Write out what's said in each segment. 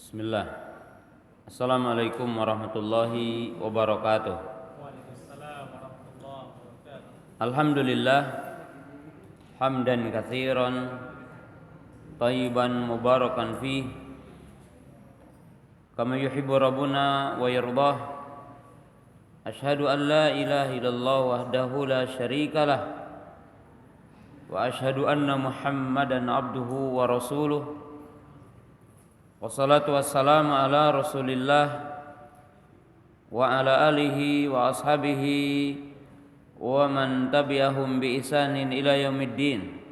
Bismillah. Assalamualaikum warahmatullahi wabarakatuh. Waalaikumsalam warahmatullahi wabarakatuh. Alhamdulillah hamdan katsiran thayyiban mubarakan fih kama yuhibbu rabbuna wa yardah. Asyhadu an la ilaha illallah wahdahu la syarikalah wa asyhadu anna Muhammadan abduhu wa rasuluh. Wassalatu wassalamu ala Rasulillah wa ala alihi wa ashabihi wa man tabi'ahum bi ihsanin ila yaumiddin.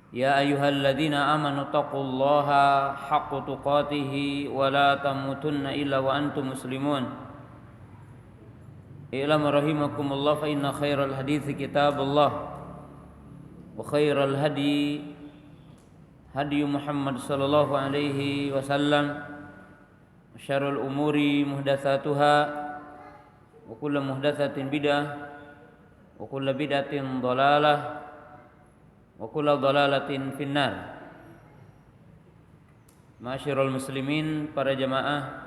Ya ayyuhalladzina amanu taqullaha haqqa tuqatih wa la tamutunna illa wa antum muslimun. I'lam rahimakumullah fa inna khairal hadithi kitabullah wa khairal hadi hadi Muhammad sallallahu alaihi wasallam. Syarrul umuri muhdatsatuha wa kullu muhdatsatin bid'ah wa kullu bid'atin dhalalah wa kullu dhalalatin finnar. Ma'asyiral muslimin, para jamaah,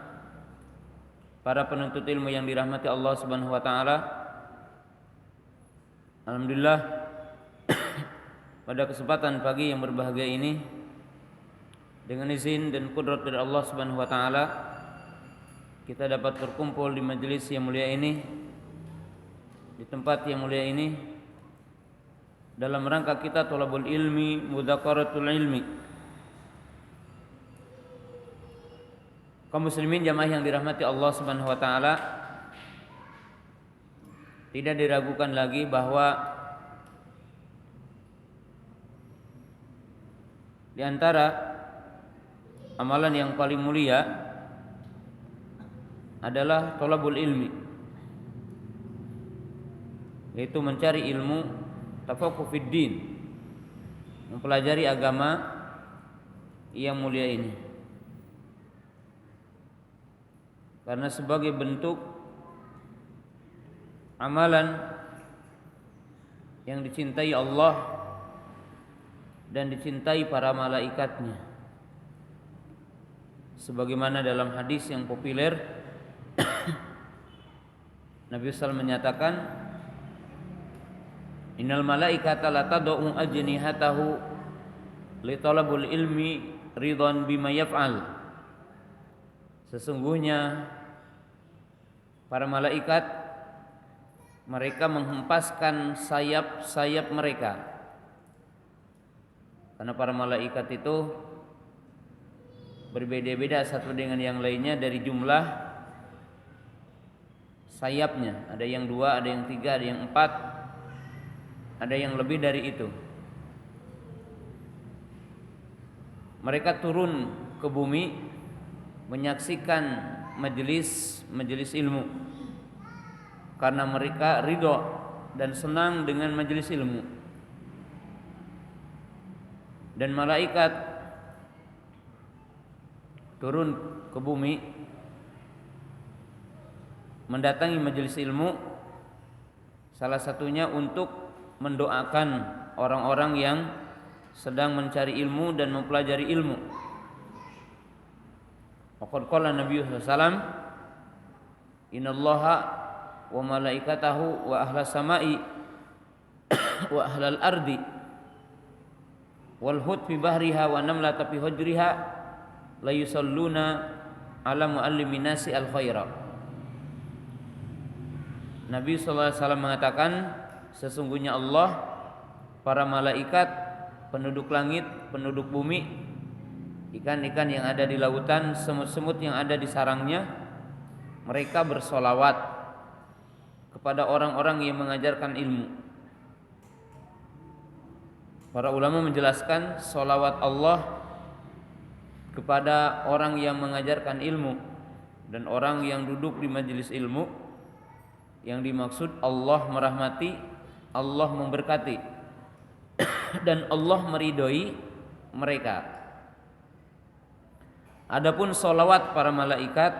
para penuntut ilmu yang dirahmati Allah Subhanahu wa taala. Alhamdulillah pada kesempatan pagi yang berbahagia ini, dengan izin dan kudrat dari Allah Subhanahu wa taala, kita dapat berkumpul di majelis yang mulia ini, di tempat yang mulia ini, dalam rangka kita thalabul ilmi, mudzakaratul ilmi. Kaum muslimin jamaah yang dirahmati Allah Subhanahu wa taala, tidak diragukan lagi bahwa di antara amalan yang paling mulia adalah thalabul ilmi, yaitu mencari ilmu, tafaqquh fid din, mempelajari agama yang mulia ini. Karena sebagai bentuk amalan yang dicintai Allah dan dicintai para malaikatnya. Sebagaimana dalam hadis yang populer, Nabi SAW menyatakan, innal malaikata la tad'u ajnihatahu li talabul ilmi ridwan bima yaf'al. Sesungguhnya para malaikat, mereka menghempaskan sayap-sayap mereka. Karena para malaikat itu berbeda-beda satu dengan yang lainnya dari jumlah sayapnya. Ada yang 2, ada yang 3, ada yang 4, ada yang lebih dari itu. Mereka turun ke bumi menyaksikan majelis ilmu, karena mereka ridho dan senang dengan majelis ilmu. Dan malaikat turun ke bumi mendatangi majelis ilmu, salah satunya untuk mendoakan orang-orang yang sedang mencari ilmu dan mempelajari ilmu. Waqad qala Nabi sallallahu alaihi wasallam, innallaha wa malaikatahu wa ahlas samai wa ahlal ardi wal hut fi bahriha wa namlata fi hujriha la yusalluna ala muallimin nasi al khaira. Nabi sallallahu alaihi wasallam mengatakan, sesungguhnya Allah, para malaikat, penduduk langit, penduduk bumi, ikan-ikan yang ada di lautan, semut-semut yang ada di sarangnya, mereka bersolawat kepada orang-orang yang mengajarkan ilmu. Para ulama menjelaskan solawat Allah kepada orang yang mengajarkan ilmu dan orang yang duduk di majelis ilmu, yang dimaksud Allah merahmati, Allah memberkati, dan Allah meridhoi mereka. Adapun solawat para malaikat,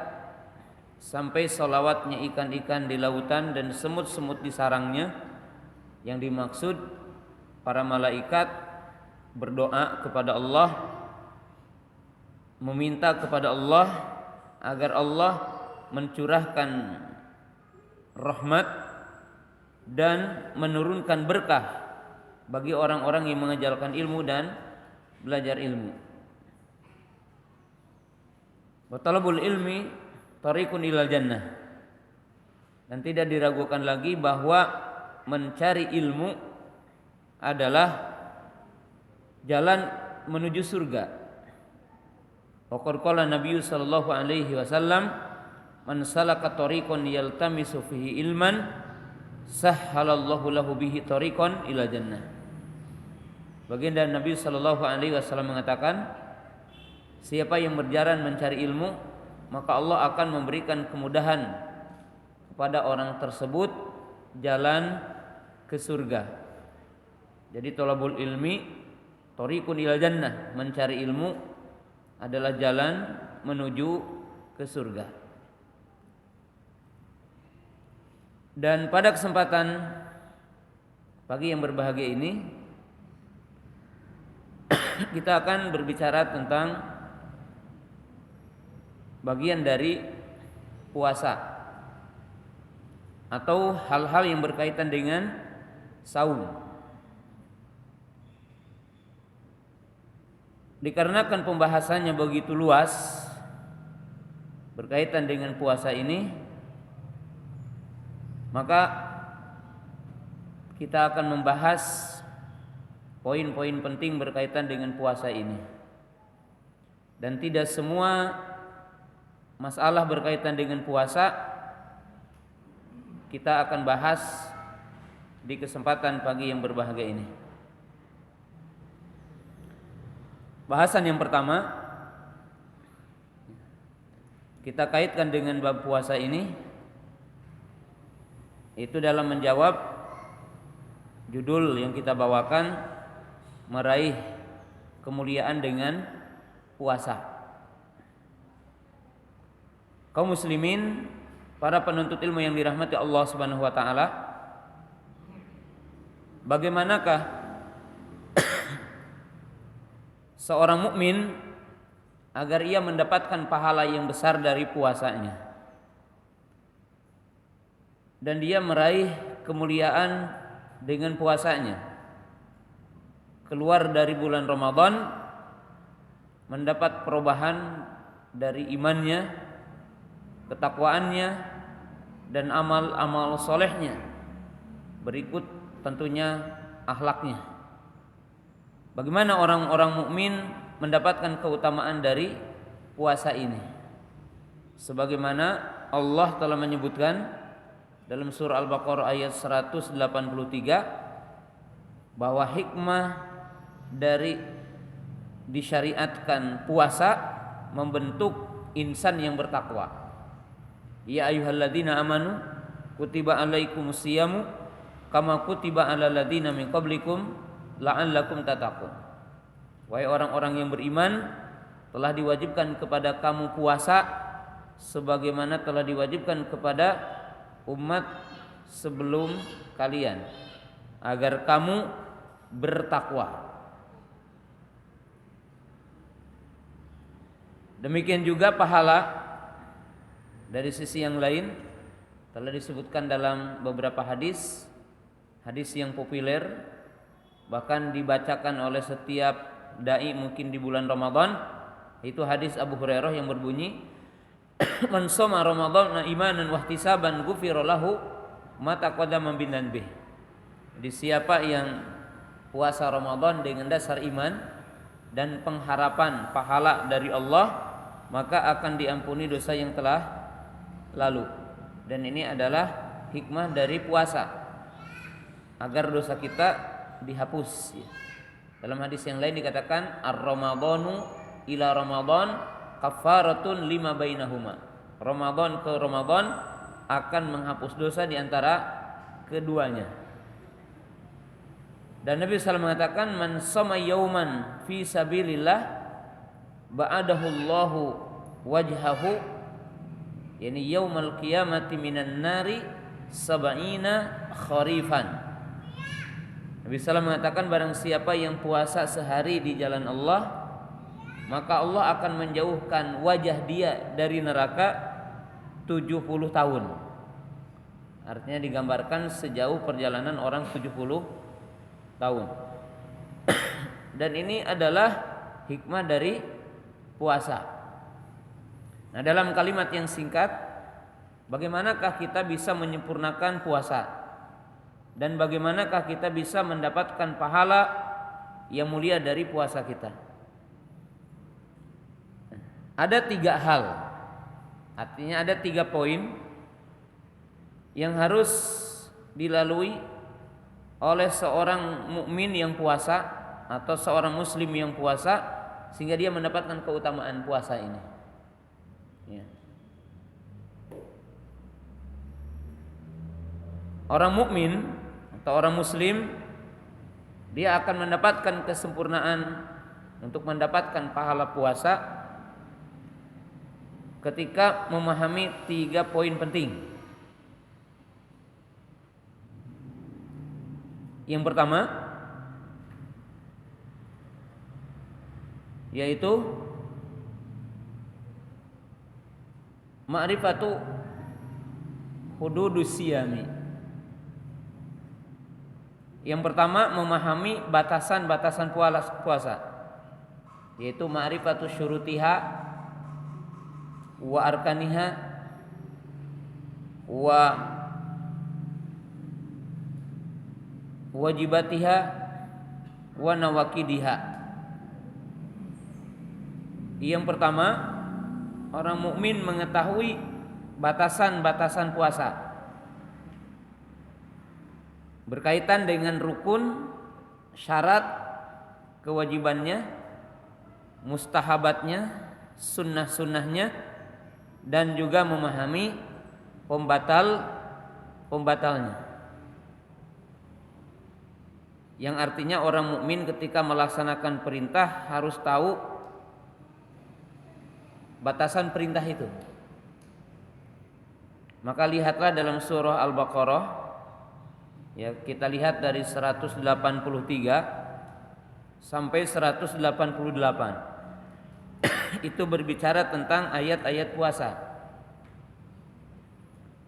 sampai solawatnya ikan-ikan di lautan dan semut-semut di sarangnya, yang dimaksud para malaikat berdoa kepada Allah meminta kepada Allah agar Allah mencurahkan rahmat dan menurunkan berkah bagi orang-orang yang mengajarkan ilmu dan belajar ilmu. Wa talabul ilmi tariqun ilal jannah. Dan tidak diragukan lagi bahwa mencari ilmu adalah jalan menuju surga. Wa qala Nabi sallallahu alaihi wasallam, "Man salaka tariqan yaltamisu fihi ilman, sahhalallahu lahu bihi tariqan ila jannah." Baginda Nabi sallallahu alaihi wasallam mengatakan, siapa yang berjalan mencari ilmu, maka Allah akan memberikan kemudahan kepada orang tersebut jalan ke surga. Jadi thalabul ilmi tariqun ila jannah, mencari ilmu adalah jalan menuju ke surga. Dan pada kesempatan pagi yang berbahagia ini kita akan berbicara tentang bagian dari puasa atau hal-hal yang berkaitan dengan saum. Dikarenakan pembahasannya begitu luas berkaitan dengan puasa ini, maka kita akan membahas poin-poin penting berkaitan dengan puasa ini. Dan tidak semua masalah berkaitan dengan puasa kita akan bahas di kesempatan pagi yang berbahagia ini. Bahasan yang pertama kita kaitkan dengan bab puasa ini, itu dalam menjawab judul yang kita bawakan, meraih kemuliaan dengan puasa. Kaum muslimin, para penuntut ilmu yang dirahmati Allah Subhanahu wa taala, bagaimanakah seorang mukmin agar ia mendapatkan pahala yang besar dari puasanya dan dia meraih kemuliaan dengan puasanya, keluar dari bulan Ramadan mendapat perubahan dari imannya, ketakwaannya, dan amal-amal solehnya. Berikut tentunya akhlaknya. Bagaimana orang-orang mukmin mendapatkan keutamaan dari puasa ini? Sebagaimana Allah telah menyebutkan dalam surah Al-Baqarah ayat 183 bahwa hikmah dari disyariatkan puasa membentuk insan yang bertakwa. Ya ayyuhalladzina amanu kutiba alaikumusyiyamu kama kutiba alal ladzina min qablikum la'allakum tattaqun. Wahai orang-orang yang beriman, telah diwajibkan kepada kamu puasa sebagaimana telah diwajibkan kepada umat sebelum kalian agar kamu bertakwa. Demikian juga pahala dari sisi yang lain telah disebutkan dalam beberapa hadis yang populer, bahkan dibacakan oleh setiap dai mungkin di bulan Ramadan. Itu hadis Abu Hurairah yang berbunyi, "Man shoma Ramadhana imanan wa ihtisaban ghufira lahu ma taqaddama min dhanbihi." Jadi siapa yang puasa Ramadan dengan dasar iman dan pengharapan pahala dari Allah, maka akan diampuni dosa yang telah lalu. Dan ini adalah hikmah dari puasa, agar dosa kita dihapus. Dalam hadis yang lain dikatakan, ar-ramadhanu ila ramadhan kafaratun lima bainahuma. Ramadan ke Ramadan akan menghapus dosa di antara keduanya. Dan Nabi SAW mengatakan, man shoma yauman fi sabilillah ba'adahu Allahu wajhahu, yani yaumal qiyamati minan nari sab'ina kharifan. Nabi SAW mengatakan, barang siapa yang puasa sehari di jalan Allah, maka Allah akan menjauhkan wajah dia dari neraka 70 tahun. Artinya digambarkan sejauh perjalanan orang 70 tahun. Dan ini adalah hikmah dari puasa. Nah, dalam kalimat yang singkat, bagaimanakah kita bisa menyempurnakan puasa? Dan bagaimanakah kita bisa mendapatkan pahala yang mulia dari puasa kita? Ada 3 hal. Artinya ada 3 poin yang harus dilalui oleh seorang mukmin yang puasa atau seorang muslim yang puasa sehingga dia mendapatkan keutamaan puasa ini. Ya. Orang mukmin atau orang muslim dia akan mendapatkan kesempurnaan untuk mendapatkan pahala puasa ketika memahami 3 poin penting. Yang pertama yaitu ma'rifatu hududus siyami. Yang pertama memahami batasan-batasan puasa, yaitu ma'rifatu syurutiha wa arkaniha wa wajibatiha wa nawakidiha. Yang pertama, orang mukmin mengetahui batasan-batasan puasa berkaitan dengan rukun, syarat, kewajibannya, mustahabatnya, sunnah-sunnahnya, dan juga memahami pembatalnya. Yang artinya orang mukmin ketika melaksanakan perintah harus tahu batasan perintah itu. Maka lihatlah dalam surah Al-Baqarah, ya, kita lihat dari 183 sampai 188. Itu berbicara tentang ayat-ayat puasa.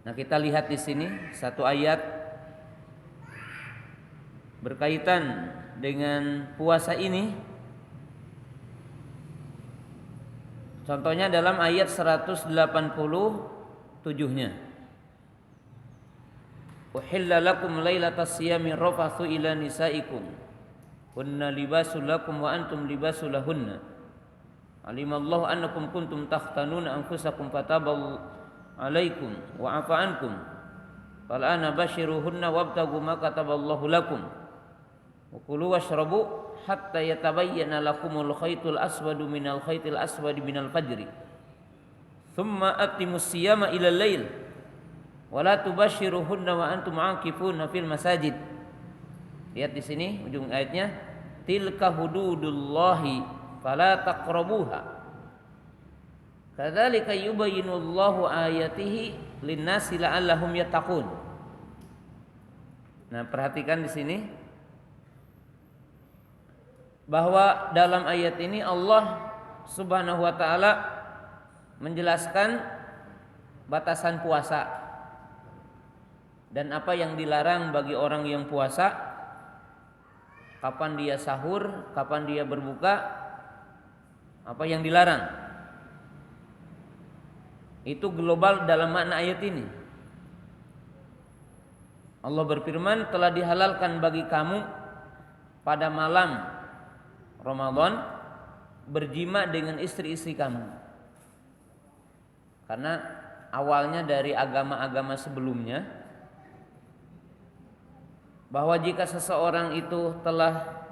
Nah, kita lihat di sini satu ayat berkaitan dengan puasa ini. Contohnya dalam ayat 187-nya. Uhilla lakum lailatas siyami rafathu ila nisaikum hunna libasul lakum wa antum libasul lahunna. Alimallahu annakum kuntum takhtanuna anfusakum fatabal alaikum wa afa ankum. Fal ana bashiruhunna wabtagu ma kataballahu lakum. Wa kulu washrabu hatta yatabayyana lakumul khaytul aswadu minal khaytil aswadi minal fajri. Thumma atimus siyama ilal lail. Wa la tubashiruhunna wa antum aakifuna fil masajid. Lihat di sini ujung ayatnya, tilka hududullahi fala taqrabuha. Kadzalika yubayyinullahu ayatihi lin-nasi la'allahum yattaqun. Nah, perhatikan di sini bahwa dalam ayat ini Allah Subhanahu wa taala menjelaskan batasan puasa dan apa yang dilarang bagi orang yang puasa, kapan dia sahur, kapan dia berbuka, apa yang dilarang. Itu global dalam makna ayat ini. Allah berfirman, telah dihalalkan bagi kamu pada malam Ramadan berjima dengan istri-istri kamu. Karena awalnya dari agama-agama sebelumnya bahwa jika seseorang itu telah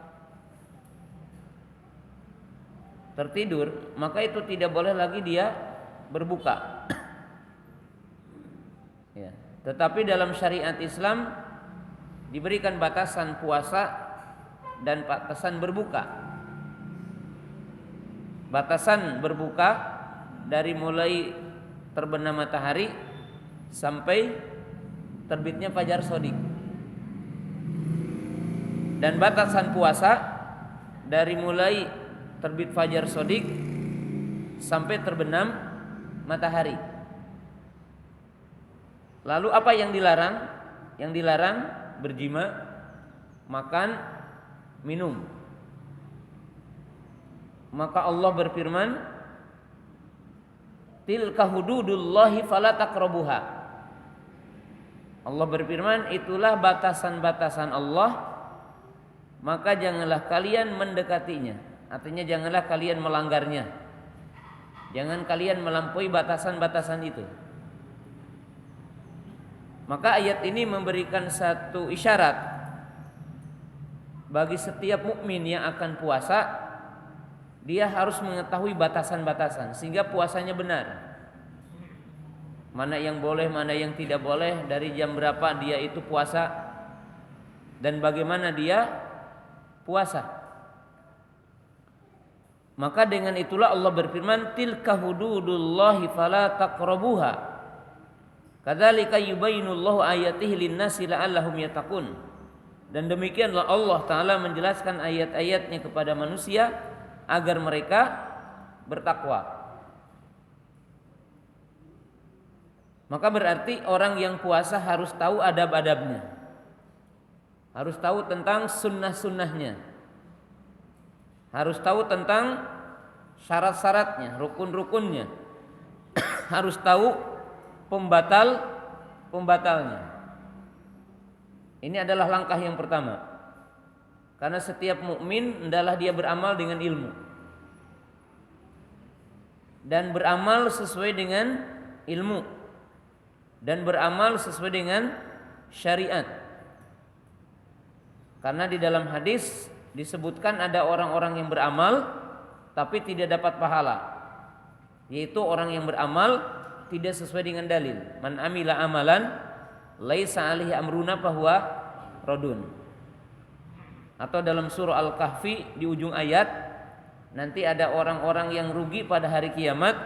tertidur, maka itu tidak boleh lagi dia berbuka. Ya. Tetapi dalam syariat Islam diberikan batasan puasa dan batasan berbuka. Batasan berbuka dari mulai terbenam matahari sampai terbitnya fajar shadiq. Dan batasan puasa dari mulai terbit fajar shodiq sampai terbenam matahari. Lalu apa yang dilarang? Yang dilarang berjima, makan, minum. Maka Allah berfirman, tilka hududullahi fala taqrabuha. Allah berfirman, itulah batasan-batasan Allah, maka janganlah kalian mendekatinya. Artinya janganlah kalian melanggarnya. Jangan kalian melampaui batasan-batasan itu. Maka ayat ini memberikan satu isyarat bagi setiap mukmin yang akan puasa. Dia harus mengetahui batasan-batasan sehingga puasanya benar. Mana yang boleh, mana yang tidak boleh, dari jam berapa dia itu puasa, dan bagaimana dia puasa. Maka dengan itulah Allah berfirman, tilka hududullahi fala taqrabuha. Kadzalika yubayyinullahu ayatihi lin-nasi la'allahum yattaqun. Dan demikianlah Allah Ta'ala menjelaskan ayat-ayatnya kepada manusia agar mereka bertakwa. Maka berarti orang yang puasa harus tahu adab-adabnya, harus tahu tentang sunnah-sunnahnya, harus tahu tentang syarat-syaratnya, rukun-rukunnya, harus tahu pembatalnya. Ini adalah langkah yang pertama. Karena setiap mukmin hendaklah dia beramal dengan ilmu dan beramal sesuai dengan ilmu dan beramal sesuai dengan syariat. Karena di dalam hadis disebutkan ada orang-orang yang beramal tapi tidak dapat pahala, yaitu orang yang beramal tidak sesuai dengan dalil. Man amila amalan laisa alaihi amruna fahuwa radun. Atau dalam surah Al-Kahfi di ujung ayat, nanti ada orang-orang yang rugi pada hari kiamat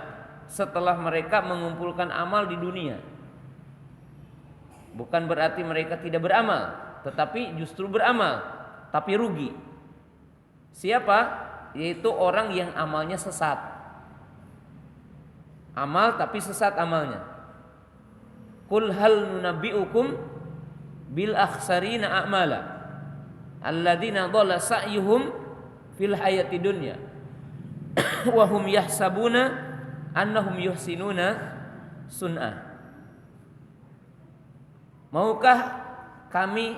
setelah mereka mengumpulkan amal di dunia. Bukan berarti mereka tidak beramal, tetapi justru beramal tapi rugi. Siapa? Yaitu orang yang amalnya sesat. Amal tapi sesat amalnya. Qul hal nunabbi'ukum bil akhsarina a'mala alladzina dhalla sa'yuhum fil hayati dunya wa hum yahsabuna annahum yuhsinuna sun'ah. Maukah kami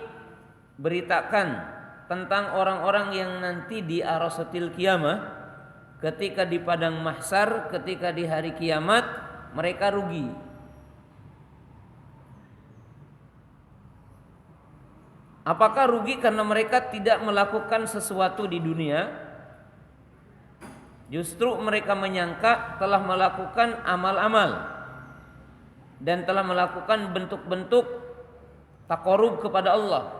beritakan tentang orang-orang yang nanti di arasatil qiyamah, ketika di padang mahsyar, ketika di hari kiamat mereka rugi. Apakah rugi karena mereka tidak melakukan sesuatu di dunia? Justru mereka menyangka telah melakukan amal-amal dan telah melakukan bentuk-bentuk taqarrub kepada Allah.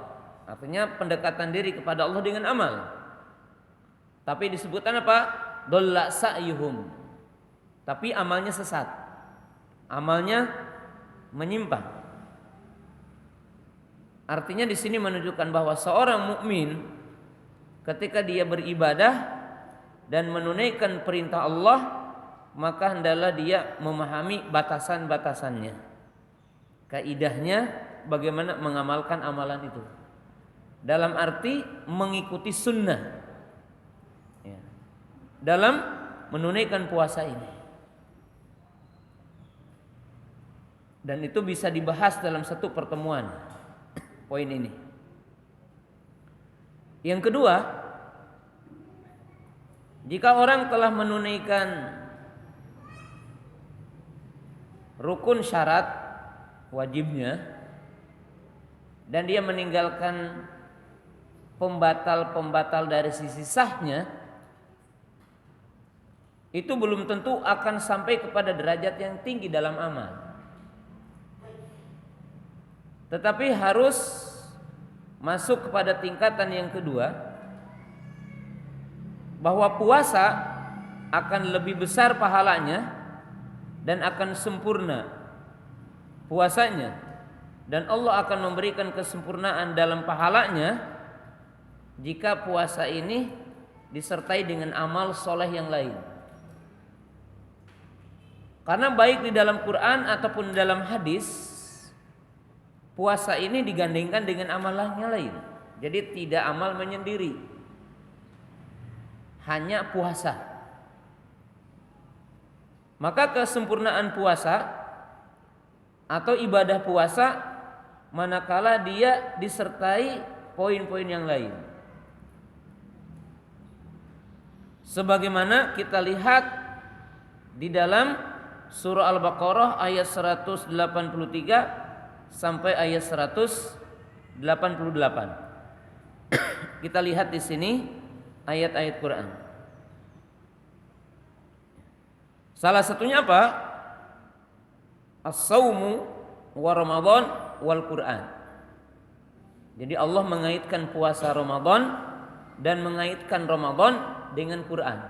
Artinya pendekatan diri kepada Allah dengan amal. Tapi disebutkan apa? Dhalla sa'yuhum. Tapi amalnya sesat. Amalnya menyimpang. Artinya di sini menunjukkan bahwa seorang mukmin ketika dia beribadah dan menunaikan perintah Allah, maka hendaklah dia memahami batasan-batasannya. Kaidahnya bagaimana mengamalkan amalan itu. Dalam arti mengikuti sunnah. Ya. Dalam menunaikan puasa ini. Dan itu bisa dibahas dalam satu pertemuan. Poin ini. Yang kedua, jika orang telah menunaikan rukun syarat wajibnya dan dia meninggalkan pembatal-pembatal dari sisi sahnya, itu belum tentu akan sampai kepada derajat yang tinggi dalam amal. Tetapi harus masuk kepada tingkatan yang kedua, bahwa puasa akan lebih besar pahalanya dan akan sempurna puasanya, dan Allah akan memberikan kesempurnaan dalam pahalanya jika puasa ini disertai dengan amal soleh yang lain. Karena baik di dalam Quran ataupun dalam hadis, puasa ini digandengkan dengan amalan yang lain. Jadi tidak amal menyendiri, hanya puasa. Maka kesempurnaan puasa atau ibadah puasa manakala dia disertai poin-poin yang lain. Sebagaimana kita lihat di dalam surah Al-Baqarah ayat 183 sampai ayat 188. Kita lihat di sini ayat-ayat Quran. Salah satunya apa? As-saumu wa Ramadan wal Quran. Jadi Allah mengaitkan puasa Ramadan dan mengaitkan Ramadan dengan Quran.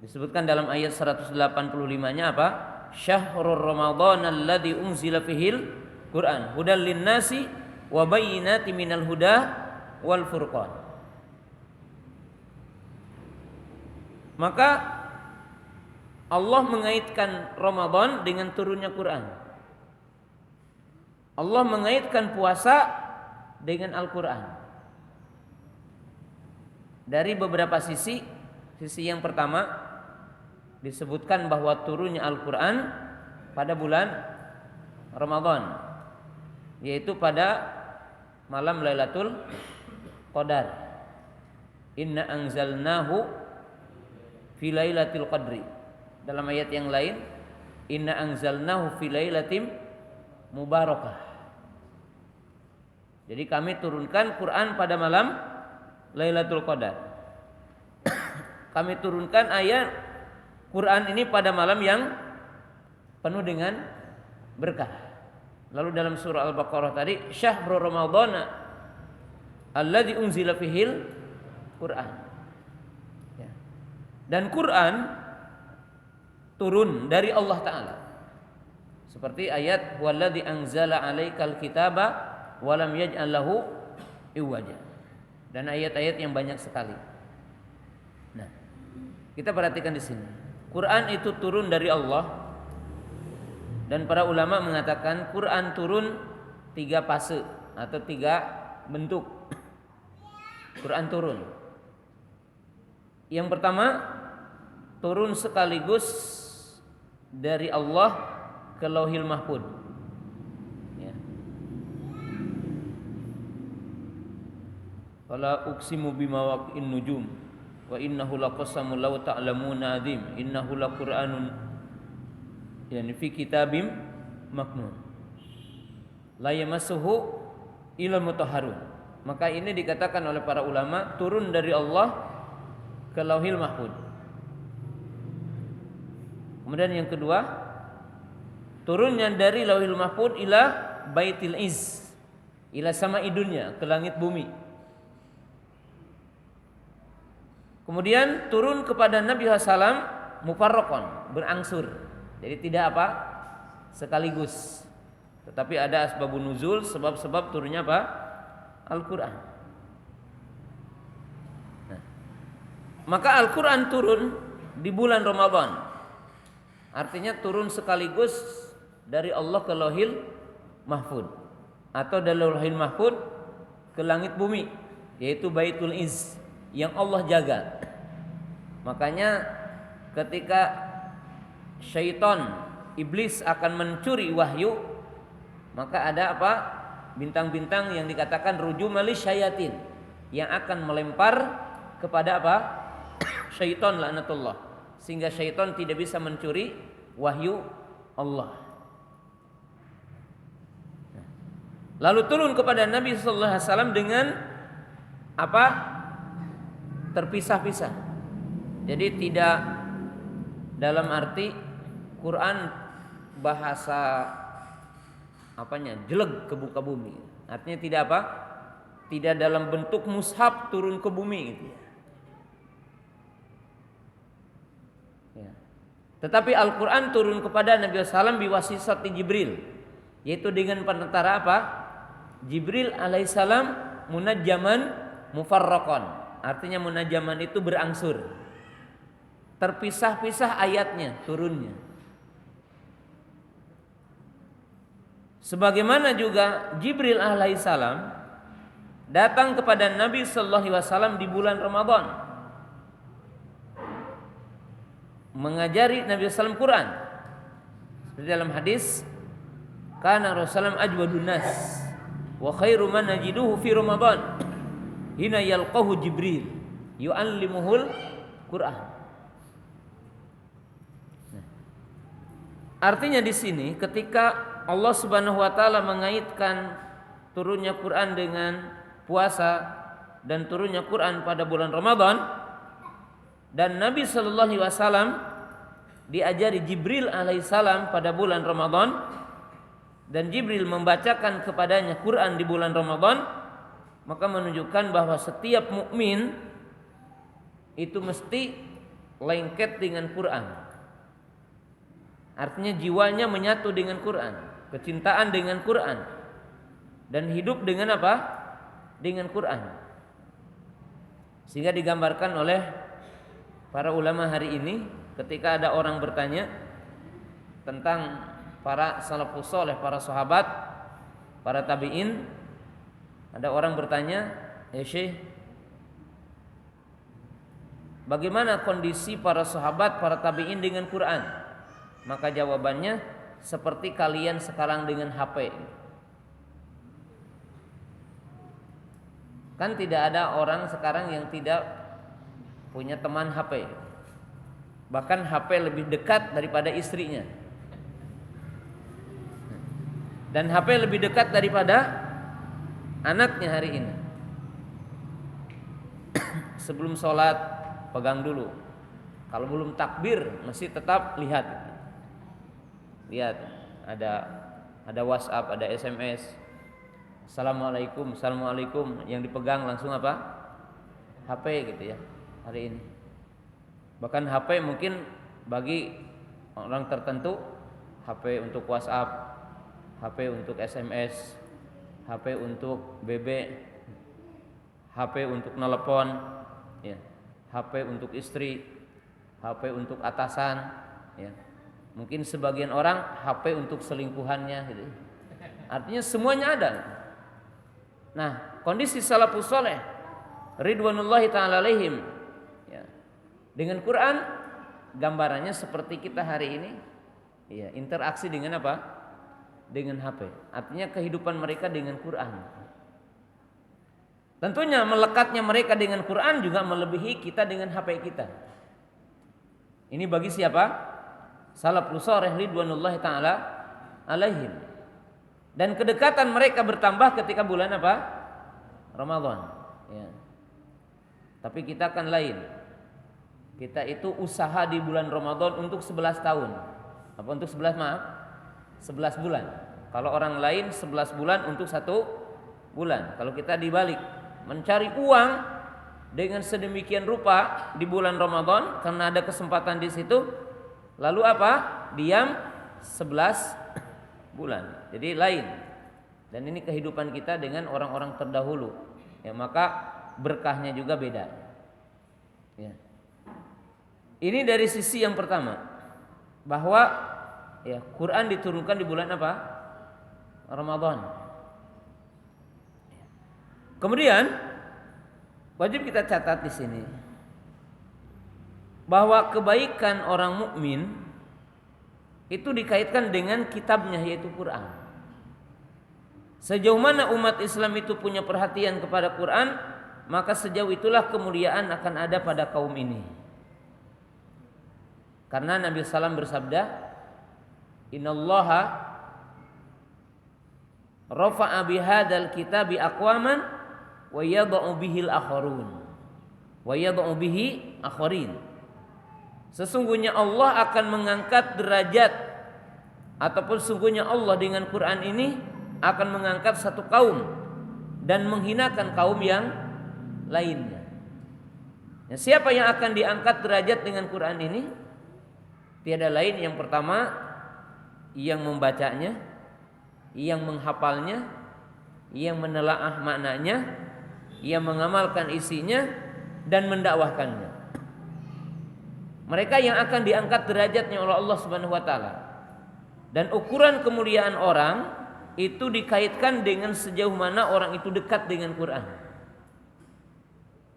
Disebutkan dalam ayat 185-nya apa? Syahrul Ramadan alladzi unzila fihil Quran hudal linnasi wa bayyinatin minal huda wal furqan. Maka Allah mengaitkan Ramadan dengan turunnya Quran. Allah mengaitkan puasa dengan Al-Quran. Dari beberapa sisi. Sisi yang pertama, disebutkan bahwa turunnya Al-Quran pada bulan Ramadan, yaitu pada malam Lailatul Qadar. Inna anzalnahu fi lailatul qadri. Dalam ayat yang lain, inna anzalnahu fi lailatin mubarakah. Jadi kami turunkan Quran pada malam Lailatul Qadar. Kami turunkan ayat Quran ini pada malam yang penuh dengan berkah. Lalu dalam surah Al-Baqarah tadi, syahrul Ramadhana alladzi unzila fihil Quran. Ya. Dan Quran turun dari Allah Ta'ala. Seperti ayat walladzi anzala 'alaikal kitaba wa lam yaj'al lahu iwaja. Dan ayat-ayat yang banyak sekali. Nah, kita perhatikan di sini. Quran itu turun dari Allah. Dan para ulama mengatakan Quran turun 3 fase atau 3 bentuk. Quran turun. Yang pertama, turun sekaligus dari Allah ke Lauhil Mahfuz. Ya. Fala uqsimu bima waqi'in nujum wa innahu laqasamun law ta'lamuna adzim innahu laqur'anun yani fi kitabim maknun la yamassuhu ilal mutahharun. Maka ini dikatakan oleh para ulama turun dari Allah ke Lauhil Mahfuz. Kemudian yang kedua, turunnya dari Lauhil Mahfuz ila Baitil Izz, ila sama'i dunya, ke langit bumi. Kemudian turun kepada Nabi SAW mufarraqan, berangsur. Jadi tidak apa? Sekaligus. Tetapi ada asbabun nuzul, sebab-sebab turunnya apa? Al-Quran. Nah, maka Al-Quran turun di bulan Ramadan. Artinya turun sekaligus dari Allah ke Lauhil Mahfuz atau dari Lauhil Mahfuz ke langit bumi, yaitu Baitul Izz yang Allah jaga. Makanya ketika syaitan iblis akan mencuri wahyu, maka ada apa? Bintang-bintang yang dikatakan rujumalis syayatin yang akan melempar kepada apa? Syaitan laknatullah, sehingga syaitan tidak bisa mencuri wahyu Allah. Lalu turun kepada Nabi sallallahu alaihi wasallam dengan apa? Terpisah-pisah. Jadi tidak dalam arti Quran bahasa apanya? Jeleg ke muka bumi. Artinya tidak apa? Tidak dalam bentuk mushaf turun ke bumi gitu ya. Tetapi Al-Quran turun kepada Nabi SAW biwasitati Jibril, yaitu dengan perantara apa? Jibril alaihissalam munajjaman mufarraqan, artinya munajaman itu berangsur, terpisah-pisah ayatnya turunnya. Sebagaimana juga Jibril alaihissalam datang kepada Nabi sallallahu alaihi wasallam di bulan Ramadan, mengajari Nabi sallallahu Quran. Di dalam hadis, kana Rasulullah ajwadun nas wa khairu man najiduhu fi Ramadan hina yalqahu Jibril yu'allimuhul Quran. Artinya di sini ketika Allah Subhanahu wa taala mengaitkan turunnya Quran dengan puasa dan turunnya Quran pada bulan Ramadan, dan Nabi sallallahu alaihi wasallam diajari Jibril alaihissalam pada bulan Ramadan, dan Jibril membacakan kepadanya Quran di bulan Ramadan, maka menunjukkan bahwa setiap mukmin itu mesti lengket dengan Quran. Artinya jiwanya menyatu dengan Quran, kecintaan dengan Quran, dan hidup dengan apa? Dengan Quran. Sehingga digambarkan oleh para ulama hari ini ketika ada orang bertanya tentang para salafus saleh, para sahabat, para tabi'in, ada orang bertanya, "Ya Syekh, bagaimana kondisi para sahabat, para tabi'in dengan Quran?" Maka jawabannya seperti kalian sekarang dengan HP. Kan tidak ada orang sekarang yang tidak punya teman HP. Bahkan HP lebih dekat daripada istrinya. Dan HP lebih dekat daripada anaknya hari ini. Sebelum sholat pegang dulu. Kalau belum takbir masih tetap lihat. Lihat, ada WhatsApp, ada SMS. Assalamualaikum, assalamualaikum. Yang dipegang langsung apa? HP gitu ya hari ini. Bahkan HP mungkin bagi orang tertentu HP untuk WhatsApp, HP untuk SMS, HP untuk BB, HP untuk nelpon, ya, HP untuk istri, HP untuk atasan, ya. Mungkin sebagian orang HP untuk selingkuhannya gitu. Artinya semuanya ada. Nah, kondisi salafus saleh ridwanullahi ta'ala alaihim, ya, dengan Quran gambarannya seperti kita hari ini, ya, interaksi dengan apa? Dengan HP. Artinya kehidupan mereka dengan Quran. Tentunya melekatnya mereka dengan Quran juga melebihi kita dengan HP kita. Ini bagi siapa? Salafus saleh ridwanullahi ta'ala alaihim. Dan kedekatan mereka bertambah ketika bulan apa? Ramadan, ya. Tapi kita kan lain. Kita itu usaha di bulan Ramadan untuk 11 tahun. Apa untuk 11 maaf? 11 bulan. Kalau orang lain 11 bulan untuk 1 bulan. Kalau kita dibalik, mencari uang dengan sedemikian rupa di bulan Ramadan karena ada kesempatan di situ. Lalu apa? Diam 11 bulan. Jadi lain. Dan ini kehidupan kita dengan orang-orang terdahulu. Ya, maka berkahnya juga beda. Ya. Ini dari sisi yang pertama, bahwa ya Quran diturunkan di bulan apa? Ramadan. Kemudian wajib kita catat di sini bahwa kebaikan orang mukmin itu dikaitkan dengan kitabnya, yaitu Quran. Sejauh mana umat Islam itu punya perhatian kepada Quran, maka sejauh itulah kemuliaan akan ada pada kaum ini. Karena Nabi SAW bersabda, Innallaha rafa'a bihadal kitabi aqwaman wa yada'u bihil akharun wa yada'u bihi akharin. Sesungguhnya Allah akan mengangkat derajat, ataupun sesungguhnya Allah dengan Quran ini akan mengangkat satu kaum dan menghinakan kaum yang lainnya. Ya, siapa yang akan diangkat derajat dengan Quran ini? Tiada lain, yang pertama yang membacanya, yang menghafalnya, yang menelaah maknanya, yang mengamalkan isinya, dan mendakwahkannya. Mereka yang akan diangkat derajatnya oleh Allah Subhanahu wa taala. Dan ukuran kemuliaan orang itu dikaitkan dengan sejauh mana orang itu dekat dengan Quran.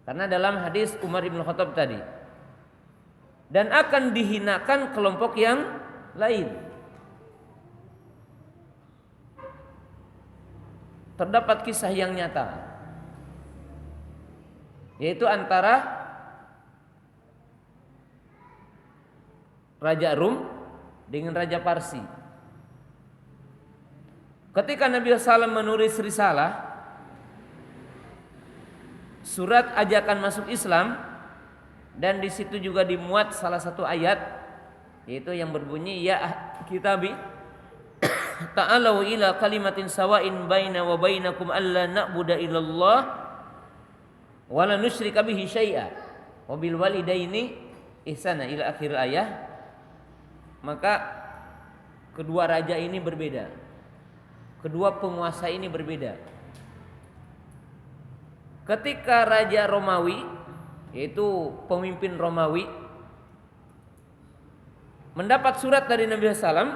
Karena dalam hadis Umar bin Khattab tadi, dan akan dihinakan kelompok yang lain. Terdapat kisah yang nyata, yaitu antara Raja Rum dengan Raja Parsi. Ketika Nabi SAW menulis risalah, surat ajakan masuk Islam, dan di situ juga dimuat salah satu ayat, yaitu yang berbunyi, ya kitabi ta'alau ila kalimatin sawa'in baina wa bainakum alla na'budu illallah wa la nusyrika bihi syai'a wa bil walidaini ihsana ila akhir ayat. Maka kedua raja ini berbeda, kedua penguasa ini berbeda. Ketika Raja Romawi, yaitu pemimpin Romawi, mendapat surat dari Nabi SAW,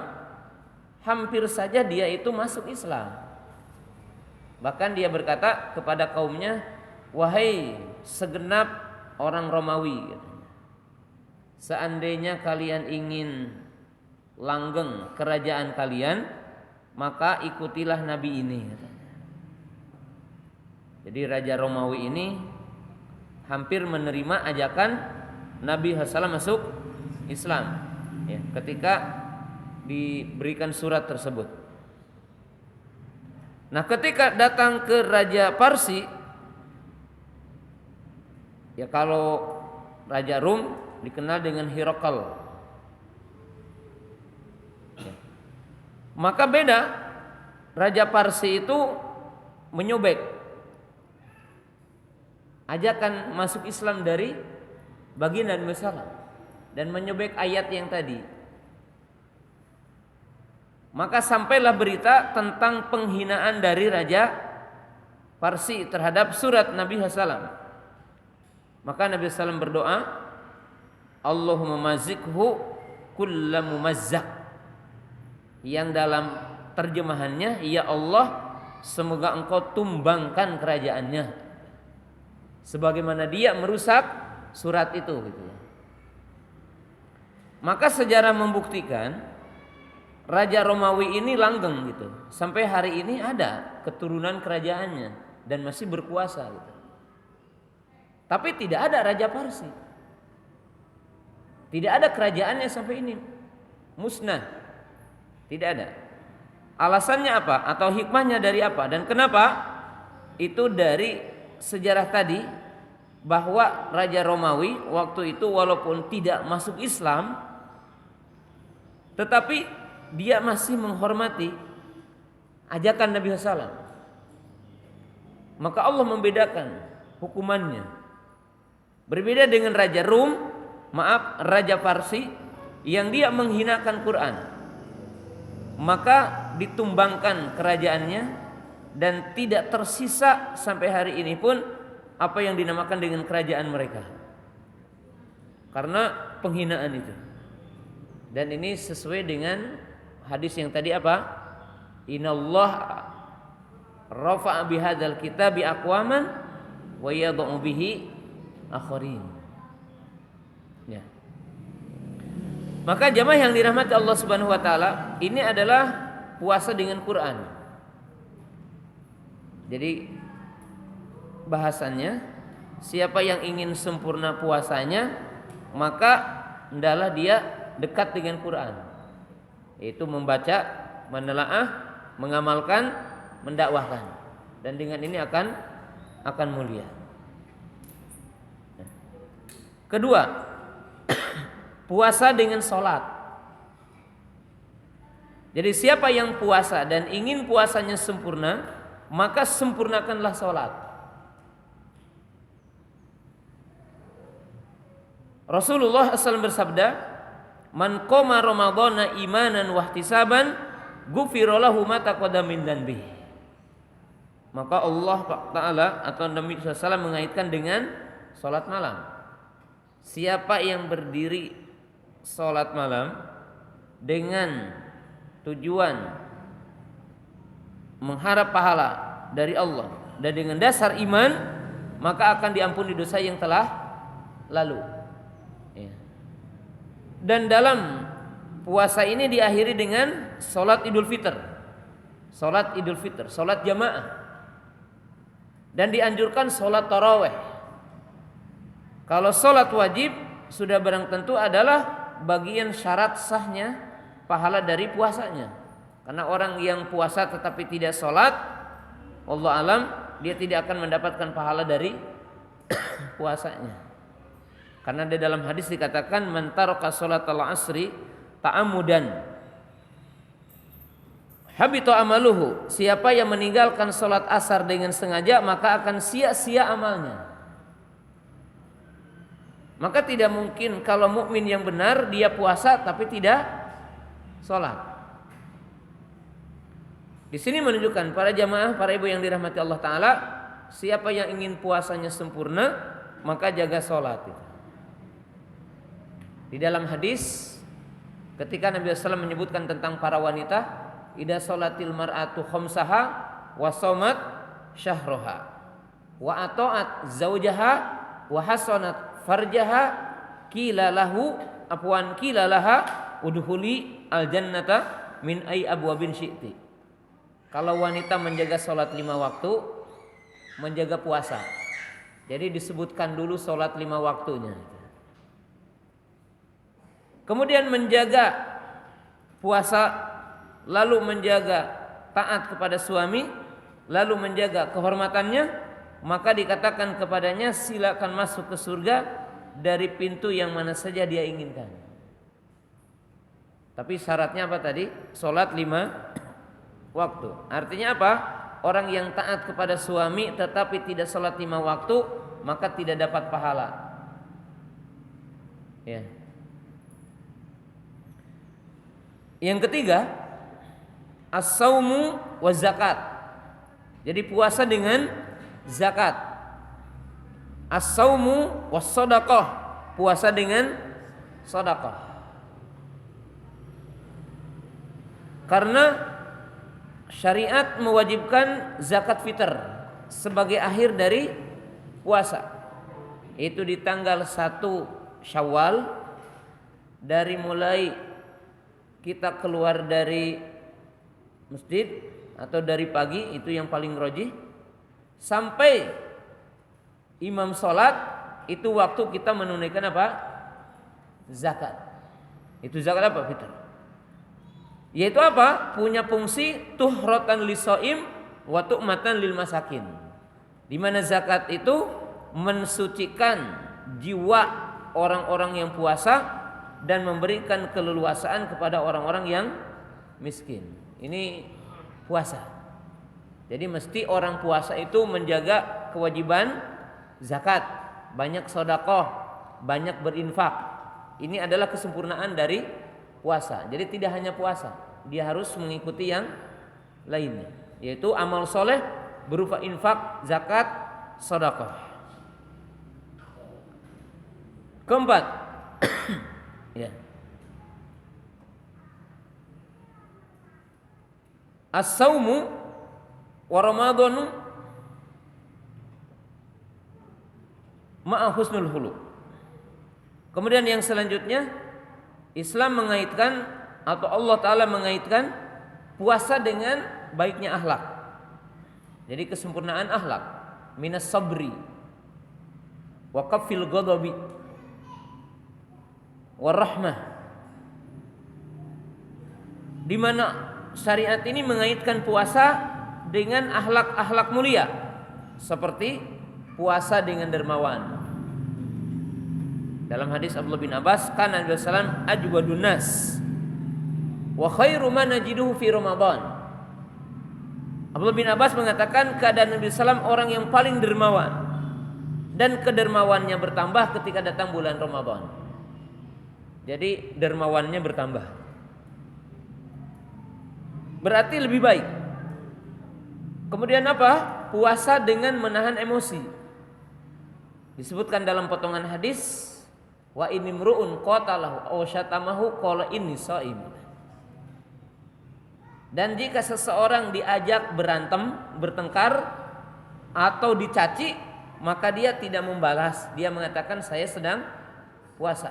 hampir saja dia itu masuk Islam. Bahkan dia berkata kepada kaumnya, wahai segenap orang Romawi, seandainya kalian ingin langgeng kerajaan kalian, maka ikutilah Nabi ini. Jadi Raja Romawi ini hampir menerima ajakan Nabi SAW masuk Islam, ya, ketika diberikan surat tersebut. Nah, ketika datang ke Raja Parsi, ya kalau Raja Rum dikenal dengan Hirokal, ya. Maka beda, Raja Parsi itu menyobek ajakan masuk Islam dari baginda Nabi SAW dan menyobek ayat yang tadi. Maka sampailah berita tentang penghinaan dari Raja Parsi terhadap surat Nabi SAW. Maka Nabi SAW berdoa, Allahumma mazikhu kulla mumazzak, yang dalam terjemahannya, ya Allah, semoga engkau tumbangkan kerajaannya sebagaimana dia merusak surat itu, gitu. Maka sejarah membuktikan Raja Romawi ini langgeng, gitu. Sampai hari ini ada keturunan kerajaannya dan masih berkuasa, gitu. Tapi tidak ada Raja Parsi, tidak ada kerajaannya sampai ini musnah, tidak ada. Alasannya apa? Atau hikmahnya dari apa? Dan kenapa? Itu dari sejarah tadi, bahwa Raja Romawi waktu itu walaupun tidak masuk Islam, tetapi dia masih menghormati ajakan Nabi SAW. Maka Allah membedakan hukumannya. Berbeda dengan Raja Raja Parsi yang dia menghinakan Quran, maka ditumbangkan kerajaannya dan tidak tersisa sampai hari ini pun apa yang dinamakan dengan kerajaan mereka, karena penghinaan itu. Dan ini sesuai dengan hadis yang tadi apa? Inallah rafa'a bihadzal kitabi aqwaman wa yad'u bihi akharin. Ya. Maka jamaah yang dirahmati Allah Subhanahu wa taala, ini adalah puasa dengan Quran. Jadi bahasannya, siapa yang ingin sempurna puasanya, maka hendaklah dia dekat dengan Quran, yaitu membaca, menelaah, mengamalkan, mendakwahkan, dan dengan ini akan mulia. Kedua, puasa dengan sholat. Jadi siapa yang puasa dan ingin puasanya sempurna, maka sempurnakanlah sholat. Rasulullah SAW bersabda, man qoma ramadhana imanan wahtisaban ghufira lahu ma taqaddama min dzanbihi. Maka Allah Ta'ala atau Nabi SAW mengaitkan dengan salat malam. Siapa yang berdiri salat malam dengan tujuan mengharap pahala dari Allah dan dengan dasar iman, maka akan diampuni dosa yang telah lalu. Ya. Dan dalam puasa ini diakhiri dengan salat Idul Fitr. Salat Idul Fitr, salat jamaah. Dan dianjurkan salat tarawih. Kalau salat wajib sudah barang tentu adalah bagian syarat sahnya pahala dari puasanya. Karena orang yang puasa tetapi tidak salat, wallahu alam, dia tidak akan mendapatkan pahala dari puasanya. Karena di dalam hadis dikatakan man taraka salatal asri ta'ammudan habita amaluhu. Siapa yang meninggalkan salat asar dengan sengaja maka akan sia-sia amalnya. Maka tidak mungkin kalau mukmin yang benar dia puasa tapi tidak salat. Di sini menunjukkan para jamaah, para ibu yang dirahmati Allah Ta'ala, siapa yang ingin puasanya sempurna maka jaga salat. Di dalam hadis ketika Nabi SAW menyebutkan tentang para wanita, idza sholatil mar'atu khamsaha wa shamat syahraha wa ata'at zaujaha wa hasanat farjaha qila laha udkhuli aljannata min ay abwabin syi'ti. Kalau wanita menjaga salat 5 waktu, menjaga puasa. Jadi disebutkan dulu salat 5 waktunya. Kemudian menjaga puasa, lalu menjaga taat kepada suami, lalu menjaga kehormatannya, maka dikatakan kepadanya silakan masuk ke surga dari pintu yang mana saja dia inginkan. Tapi syaratnya apa tadi? Salat 5 waktu. Artinya apa? Orang yang taat kepada suami tetapi tidak salat 5 waktu, maka tidak dapat pahala. Ya. Yang ketiga, as-saumu wa zakat. Jadi puasa dengan zakat. As-saumu was shadaqah, puasa dengan sedekah. Karena syariat mewajibkan zakat fitr sebagai akhir dari puasa. Itu di tanggal 1 Syawal, dari mulai kita keluar dari masjid atau dari pagi, itu yang paling rajih, sampai imam sholat, itu waktu kita menunaikan apa? Zakat. Itu zakat apa? Fitr. Yaitu apa? Punya fungsi tuhratan lisoim wa tu'matan lil masakin. Di mana zakat itu mensucikan jiwa orang-orang yang puasa dan memberikan keleluasaan kepada orang-orang yang miskin. Ini puasa. Jadi mesti orang puasa itu menjaga kewajiban zakat, banyak sedekah, banyak berinfak. Ini adalah kesempurnaan dari puasa. Jadi tidak hanya puasa, dia harus mengikuti yang lainnya, yaitu amal soleh berupa infak, zakat, sedekah. Keempat, ya, as-saumu wa ramadhanu ma'a husnul khuluq. Kemudian yang selanjutnya, Islam mengaitkan atau Allah Ta'ala mengaitkan puasa dengan baiknya akhlak. Jadi kesempurnaan akhlak, minas sabri wa kafil ghadabi wa rahmah. Di mana syariat ini mengaitkan puasa dengan akhlak-akhlak mulia, seperti puasa dengan dermawan. Dalam hadis Abdullah bin Abbas, kana Nabi sallallahu ajwadun nas wa khairu ma najiduhu fi Ramadan. Abdullah bin Abbas mengatakan keadaan Nabi sallallahu orang yang paling dermawan, dan kedermawannya bertambah ketika datang bulan Ramadan. Jadi dermawannya bertambah. Berarti lebih baik. Kemudian apa? Puasa dengan menahan emosi. Disebutkan dalam potongan hadis, wa inimru'un qatalahu aw syatamahu qala inni shaim. Dan jika seseorang diajak berantem, bertengkar atau dicaci, maka dia tidak membalas. Dia mengatakan saya sedang puasa.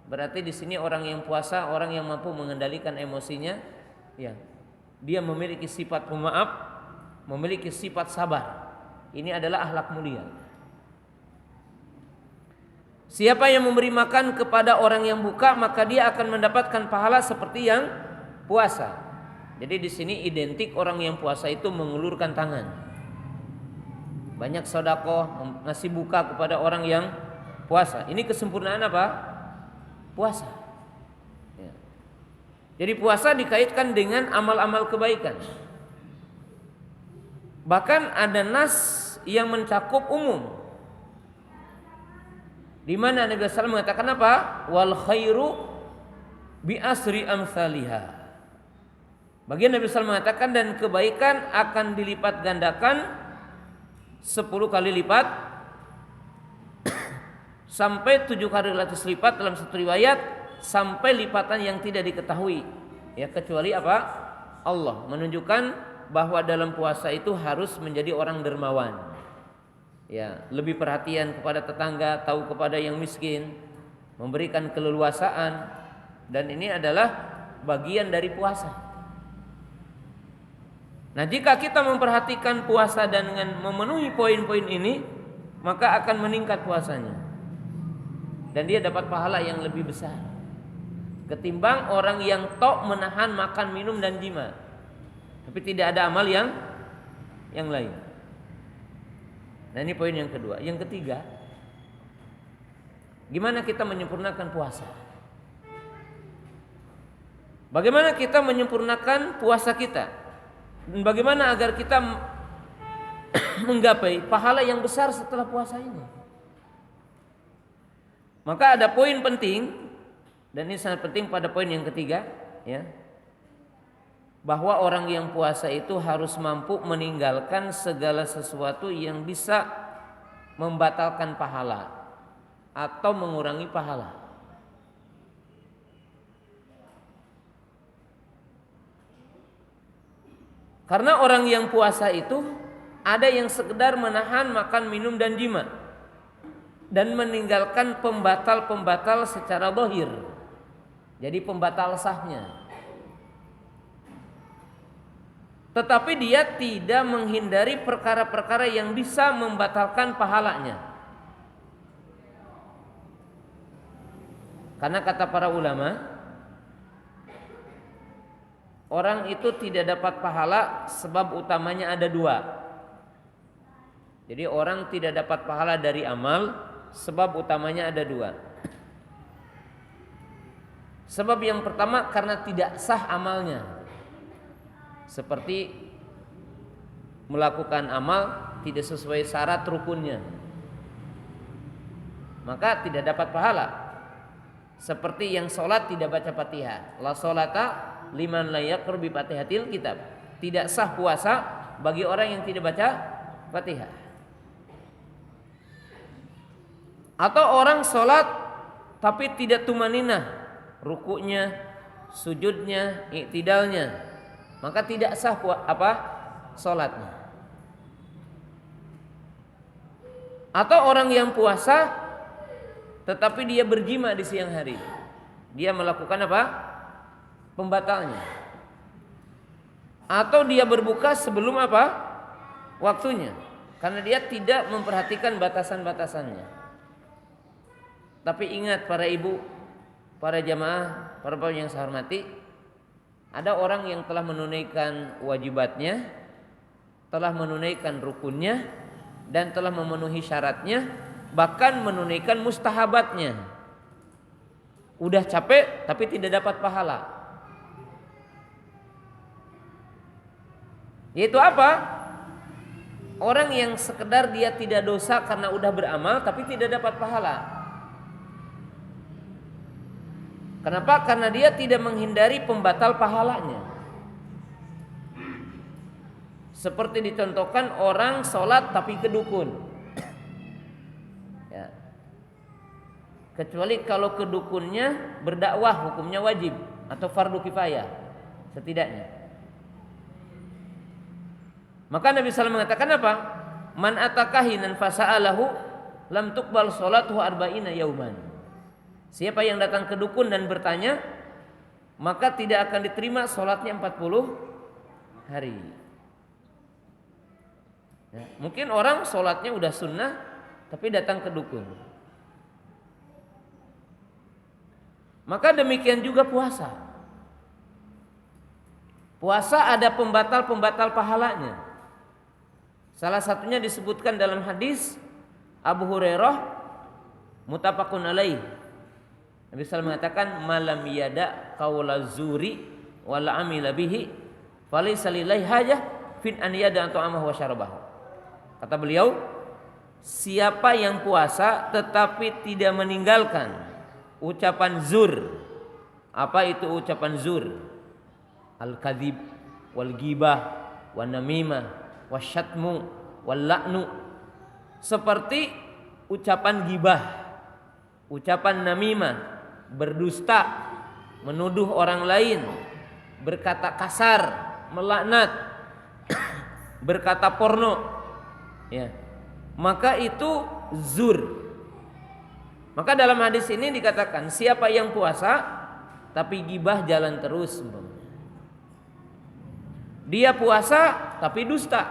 Berarti di sini orang yang puasa, orang yang mampu mengendalikan emosinya, ya. Dia memiliki sifat pemaaf, memiliki sifat sabar. Ini adalah akhlak mulia. Siapa yang memberi makan kepada orang yang buka, maka dia akan mendapatkan pahala seperti yang puasa. Jadi di sini identik orang yang puasa itu mengulurkan tangan. Banyak sedekah, ngasih buka kepada orang yang puasa. Ini kesempurnaan apa? Puasa. Ya. Jadi puasa dikaitkan dengan amal-amal kebaikan. Bahkan ada nas yang mencakup umum. Di mana Nabi SAW mengatakan apa? Wal khairu bi asri amsalihha. Bagian Nabi SAW mengatakan dan kebaikan akan dilipat gandakan 10 kali lipat sampai 7 kali lipat dalam satu riwayat, sampai lipatan yang tidak diketahui. Ya, kecuali apa? Allah menunjukkan bahwa dalam puasa itu harus menjadi orang dermawan. Ya, lebih perhatian kepada tetangga, tahu kepada yang miskin, memberikan keleluasaan, dan ini adalah bagian dari puasa. Nah, jika kita memperhatikan puasa dan dengan memenuhi poin-poin ini, maka akan meningkat puasanya. Dan dia dapat pahala yang lebih besar ketimbang orang yang tok menahan makan, minum dan jima, tapi tidak ada amal yang lain. Nah, ini poin yang kedua. Yang ketiga, gimana kita menyempurnakan puasa? Bagaimana kita menyempurnakan puasa kita? Dan bagaimana agar kita menggapai pahala yang besar setelah puasa ini? Maka ada poin penting, dan ini sangat penting pada poin yang ketiga, ya. Bahwa orang yang puasa itu harus mampu meninggalkan segala sesuatu yang bisa membatalkan pahala atau mengurangi pahala. Karena orang yang puasa itu ada yang sekedar menahan makan, minum dan jima dan meninggalkan pembatal-pembatal secara zahir. Jadi pembatal sahnya. Tetapi dia tidak menghindari perkara-perkara yang bisa membatalkan pahalanya. Karena kata para ulama, orang itu tidak dapat pahala sebab utamanya ada dua. Jadi orang tidak dapat pahala dari amal sebab utamanya ada dua. Sebab yang pertama karena tidak sah amalnya. Seperti melakukan amal tidak sesuai syarat rukunnya, maka tidak dapat pahala. Seperti yang sholat tidak baca Fatihah, la sholata liman la yaqra bi Fatihatil kitab. Tidak sah puasa bagi orang yang tidak baca Fatihah. Atau orang sholat tapi tidak tumaninah rukuknya, sujudnya, iktidalnya, maka tidak sah sholatnya. Atau orang yang puasa tetapi dia berjima di siang hari, dia melakukan pembatalnya. Atau dia berbuka sebelum waktunya, karena dia tidak memperhatikan batasan-batasannya. Tapi ingat para ibu, para jamaah, para bapak yang saya hormati, ada orang yang telah menunaikan wajibatnya, telah menunaikan rukunnya, dan telah memenuhi syaratnya, bahkan menunaikan mustahabatnya. Udah capek tapi tidak dapat pahala. Yaitu apa? Orang yang sekedar dia tidak dosa karena udah beramal tapi tidak dapat pahala. Kenapa? Karena dia tidak menghindari pembatal pahalanya. Seperti dicontohkan orang sholat tapi ke dukun. Ya. kecuali kalau kedukunnya berdakwah hukumnya wajib atau fardu kifayah setidaknya. Maka Nabi SAW mengatakan apa? Man atakahinan fasa'alahu lam tuqbal salatuhu arba'ina yauman. Siapa yang datang ke dukun dan bertanya, maka tidak akan diterima salatnya 40 hari. Ya, mungkin orang salatnya udah sunnah tapi datang ke dukun. Maka demikian juga puasa. Puasa ada pembatal-pembatal pahalanya. Salah satunya disebutkan dalam hadis Abu Hurairah muttafaqun alaih. Nabi SAW mengatakan malam yada qaula zuri wal amila bihi falaysa lillahi hajah fin an yada ta'amahu wa syarabahu. Kata beliau, siapa yang puasa tetapi tidak meninggalkan ucapan zur. Apa itu ucapan zur? Al-kadzib wal ghibah wan namimah wasyatmu wal la'nu, seperti ucapan gibah, ucapan namimah, berdusta, menuduh orang lain, berkata kasar, melaknat, berkata porno, ya, maka itu zur. Maka dalam hadis ini dikatakan siapa yang puasa tapi gibah jalan terus, dia puasa tapi dusta,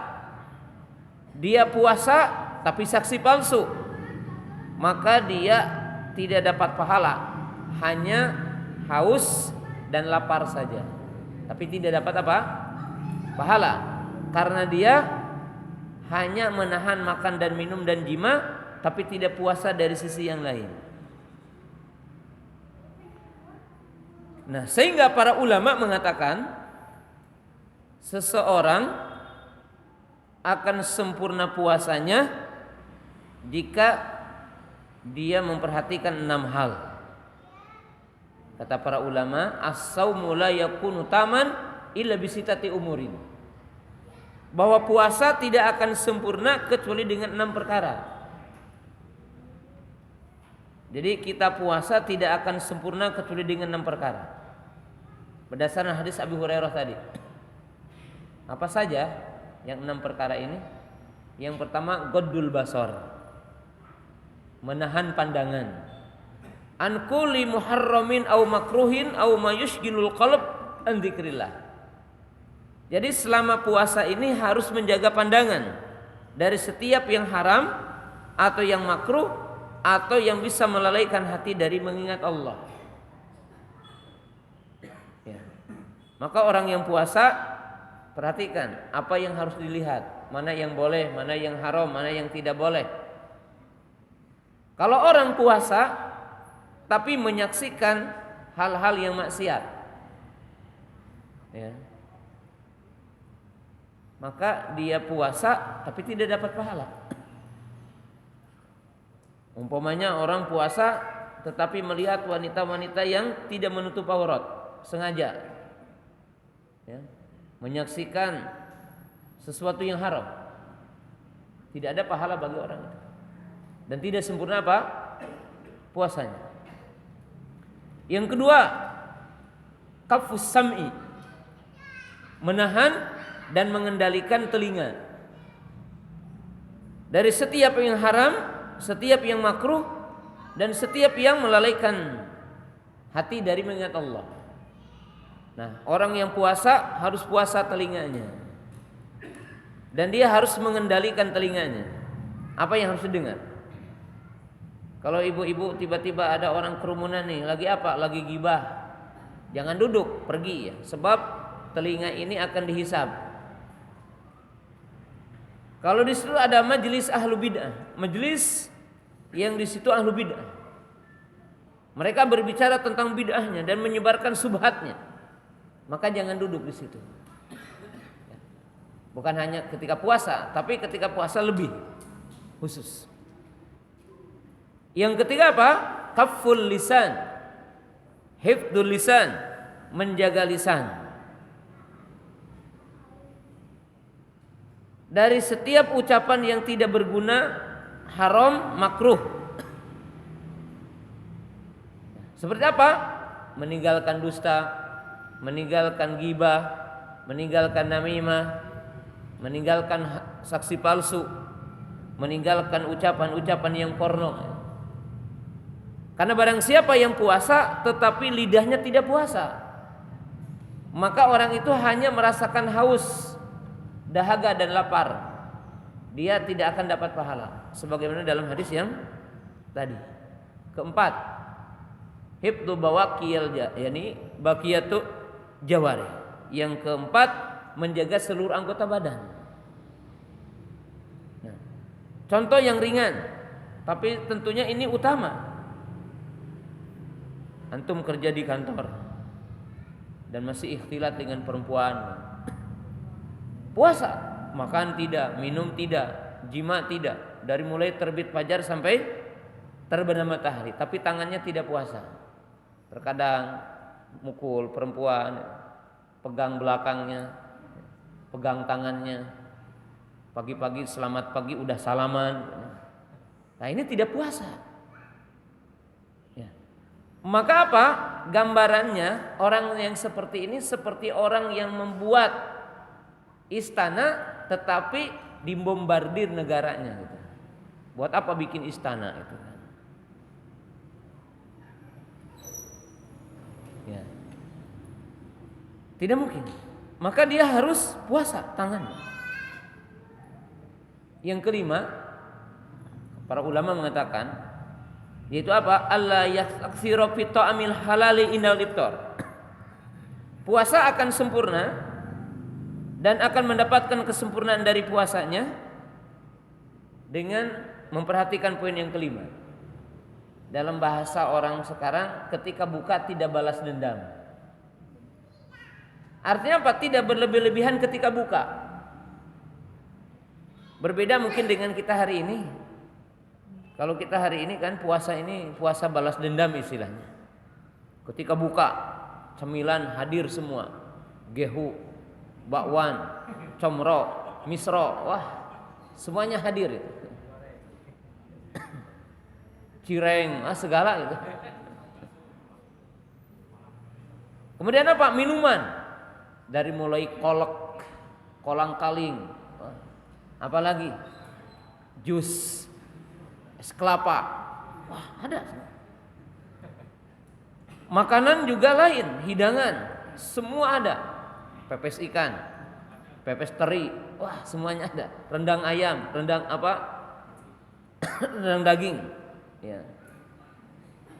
dia puasa tapi saksi palsu, maka dia tidak dapat pahala, hanya haus dan lapar saja, tapi tidak dapat apa? Pahala, karena dia hanya menahan makan dan minum dan jima, tapi tidak puasa dari sisi yang lain. Nah, sehingga para ulama mengatakan seseorang akan sempurna puasanya jika dia memperhatikan 6 hal. Kata para ulama, as-saumu la yakunu taman illa bisitati umurin. Bahwa puasa tidak akan sempurna kecuali dengan 6 perkara. Jadi kita puasa tidak akan sempurna kecuali dengan 6 perkara. Berdasarkan hadis Abu Hurairah tadi. Apa saja yang 6 perkara ini? Yang pertama, ghaddul basar, menahan pandangan. An kulli muharramin au makruhin au ma yushghilul qalb an dzikrillah. Jadi selama puasa ini harus menjaga pandangan dari setiap yang haram atau yang makruh atau yang bisa melalaikan hati dari mengingat Allah. Ya. Maka orang yang puasa, perhatikan apa yang harus dilihat, mana yang boleh, mana yang haram, mana yang tidak boleh. Kalau orang puasa tapi menyaksikan hal-hal yang maksiat, ya, maka dia puasa tapi tidak dapat pahala. Umpamanya orang puasa tetapi melihat wanita-wanita yang tidak menutup aurat sengaja, ya, menyaksikan sesuatu yang haram, tidak ada pahala bagi orang itu dan tidak sempurna apa? Puasanya. Yang kedua, kafus sam'i, menahan dan mengendalikan telinga dari setiap yang haram, setiap yang makruh, dan setiap yang melalaikan hati dari mengingat Allah. Nah, orang yang puasa harus puasa telinganya, dan dia harus mengendalikan telinganya. Apa yang harus didengar? Kalau ibu-ibu tiba-tiba ada orang kerumunan nih, lagi apa? Lagi gibah, jangan duduk, pergi ya, sebab telinga ini akan dihisab. Kalau di situ ada majelis ahlu bid'ah, majelis yang di situ ahlu bid'ah, mereka berbicara tentang bid'ahnya dan menyebarkan subhatnya, maka jangan duduk di situ. Bukan hanya ketika puasa, tapi ketika puasa lebih khusus. Yang ketiga apa? Kaful lisan, hifdzul lisan, menjaga lisan dari setiap ucapan yang tidak berguna, haram, makruh. Seperti apa? Meninggalkan dusta, meninggalkan ghibah, meninggalkan namimah, meninggalkan saksi palsu, meninggalkan ucapan-ucapan yang porno. Karena barang siapa yang puasa tetapi lidahnya tidak puasa, maka orang itu hanya merasakan haus, dahaga dan lapar. Dia tidak akan dapat pahala, sebagaimana dalam hadis yang tadi. Keempat, hifdzu bawaqiyal yani baqiyatu jawari. Yang keempat, menjaga seluruh anggota badan. Nah, contoh yang ringan, tapi tentunya ini utama. Antum kerja di kantor dan masih ikhtilat dengan perempuan. Puasa, makan tidak, minum tidak, jima tidak, dari mulai terbit fajar sampai terbenam matahari, tapi tangannya tidak puasa. Terkadang mukul perempuan, pegang belakangnya, pegang tangannya. Pagi-pagi selamat pagi udah salaman. Nah, ini tidak puasa. Ya. Maka apa? Gambarannya orang yang seperti ini seperti orang yang membuat istana tetapi dibombardir negaranya gitu. Buat apa bikin istana itu? Ya. Tidak mungkin. Maka dia harus puasa tangannya. Yang kelima, para ulama mengatakan, yaitu apa? Allah yaksiro fi ta'amil halali indal iftar. Puasa akan sempurna dan akan mendapatkan kesempurnaan dari puasanya dengan memperhatikan poin yang kelima. Dalam bahasa orang sekarang, ketika buka tidak balas dendam. Artinya apa? Tidak berlebih-lebihan ketika buka. Berbeda mungkin dengan kita hari ini. Kalau kita hari ini kan puasa ini puasa balas dendam istilahnya. Ketika buka, cemilan hadir semua. Gehu, bakwan, comro, misro, wah semuanya hadir itu. Cireng, segala itu. Kemudian apa? Minuman. Dari mulai kolak, kolang-kaling, apalagi jus, es kelapa, wah ada. Makanan juga lain, hidangan, semua ada. Pepes ikan, pepes teri, wah semuanya ada. Rendang ayam, rendang apa? Rendang daging, ya.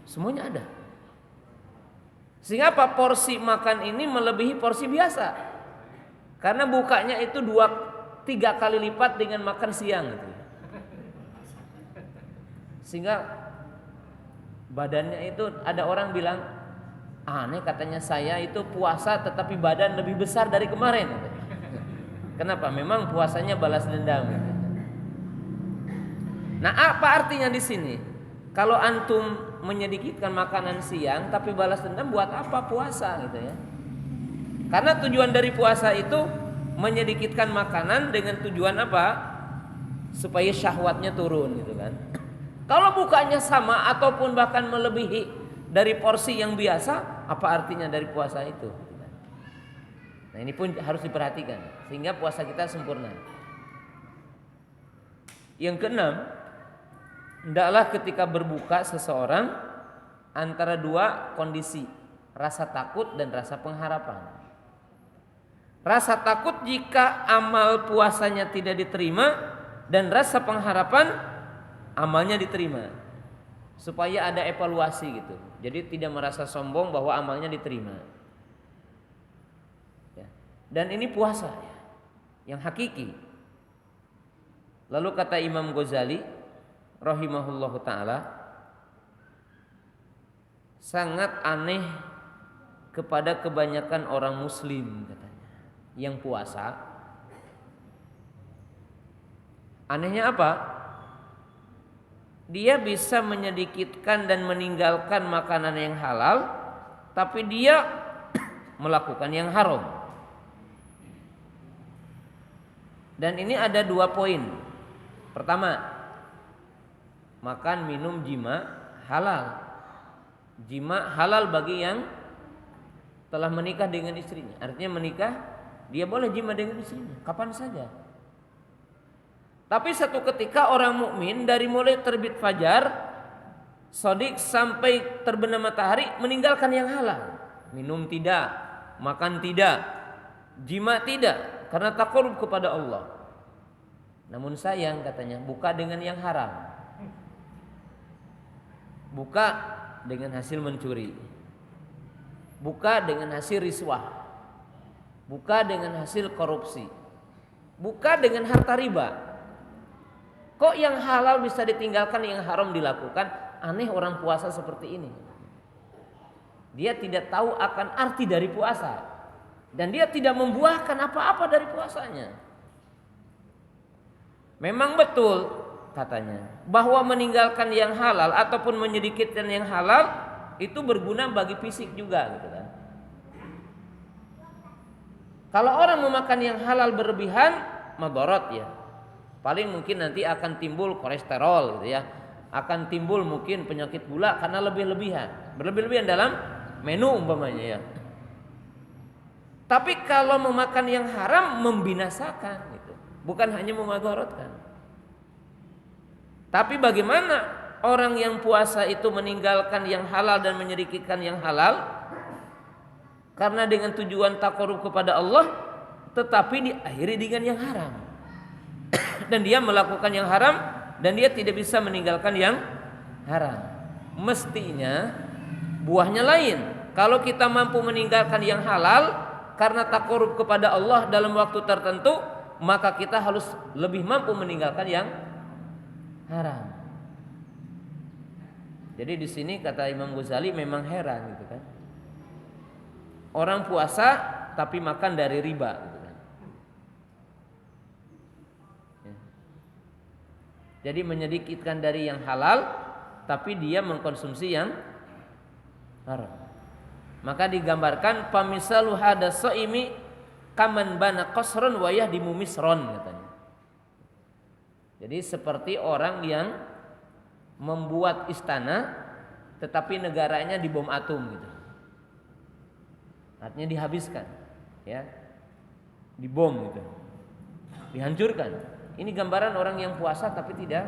Semuanya ada. Sehingga apa? Porsi makan ini melebihi porsi biasa. Karena bukanya itu 2-3 kali lipat dengan makan siang gitu. Sehingga badannya itu ada orang bilang, aneh katanya saya itu puasa tetapi badan lebih besar dari kemarin. Kenapa? Memang puasanya balas dendam. Nah, apa artinya di sini? Kalau antum menyedikitkan makanan siang tapi balas dendam, buat apa puasa gitu ya? Karena tujuan dari puasa itu menyedikitkan makanan dengan tujuan apa? Supaya syahwatnya turun gitu kan. Kalau bukanya sama ataupun bahkan melebihi dari porsi yang biasa, apa artinya dari puasa itu? Nah, ini pun harus diperhatikan sehingga puasa kita sempurna. Yang keenam, hendaklah ketika berbuka seseorang antara dua kondisi, rasa takut dan rasa pengharapan. Rasa takut jika amal puasanya tidak diterima dan rasa pengharapan amalnya diterima. Supaya ada evaluasi gitu. Jadi tidak merasa sombong bahwa amalnya diterima. Ya. Dan ini puasa ya, yang hakiki. Lalu kata Imam Ghazali rahimahullahu ta'ala, sangat aneh kepada kebanyakan orang muslim katanya yang puasa. Anehnya apa? Dia bisa menyedikitkan dan meninggalkan makanan yang halal, tapi dia melakukan yang haram. Dan ini ada 2 poin. Pertama, makan minum jima halal. Jima halal bagi yang telah menikah dengan istrinya. Artinya menikah, dia boleh jima dengan istrinya kapan saja. Tapi satu ketika orang mukmin dari mulai terbit fajar shadiq sampai terbenam matahari meninggalkan yang halal. Minum tidak, makan tidak, jima tidak, karena taqarrub kepada Allah. Namun sayang katanya, buka dengan yang haram. Buka dengan hasil mencuri. Buka dengan hasil riswah. Buka dengan hasil korupsi. Buka dengan harta riba. Kok yang halal bisa ditinggalkan, yang haram dilakukan? Aneh orang puasa seperti ini. Dia tidak tahu akan arti dari puasa. Dan dia tidak membuahkan apa-apa dari puasanya. Memang betul katanya bahwa meninggalkan yang halal ataupun menyedikitkan yang halal itu berguna bagi fisik juga gitu kan. Kalau orang memakan yang halal berlebihan, madarat ya. Paling mungkin nanti akan timbul kolesterol gitu ya. Akan timbul mungkin penyakit gula karena berlebih-lebihan dalam menu umpamanya ya. Tapi kalau memakan yang haram membinasakan gitu. Bukan hanya memadaratkan. Tapi bagaimana orang yang puasa itu meninggalkan yang halal dan menyedikitkan yang halal karena dengan tujuan taqarrub kepada Allah, tetapi diakhiri dengan yang haram. Dan dia melakukan yang haram dan dia tidak bisa meninggalkan yang haram. Mestinya buahnya lain. Kalau kita mampu meninggalkan yang halal karena taqarrub kepada Allah dalam waktu tertentu, maka kita harus lebih mampu meninggalkan yang haram. Jadi di sini kata Imam Ghazali memang heran gitu kan. Orang puasa tapi makan dari riba gitu kan. Jadi menyedikitkan dari yang halal tapi dia mengkonsumsi yang haram. Maka digambarkan pamisalu hada shaimi kaman bana qasran wa yahdimu misran katanya. Jadi seperti orang yang membuat istana tetapi negaranya dibom atom gitu. Artinya dihabiskan ya. Dibom gitu. Dihancurkan. Ini gambaran orang yang puasa tapi tidak.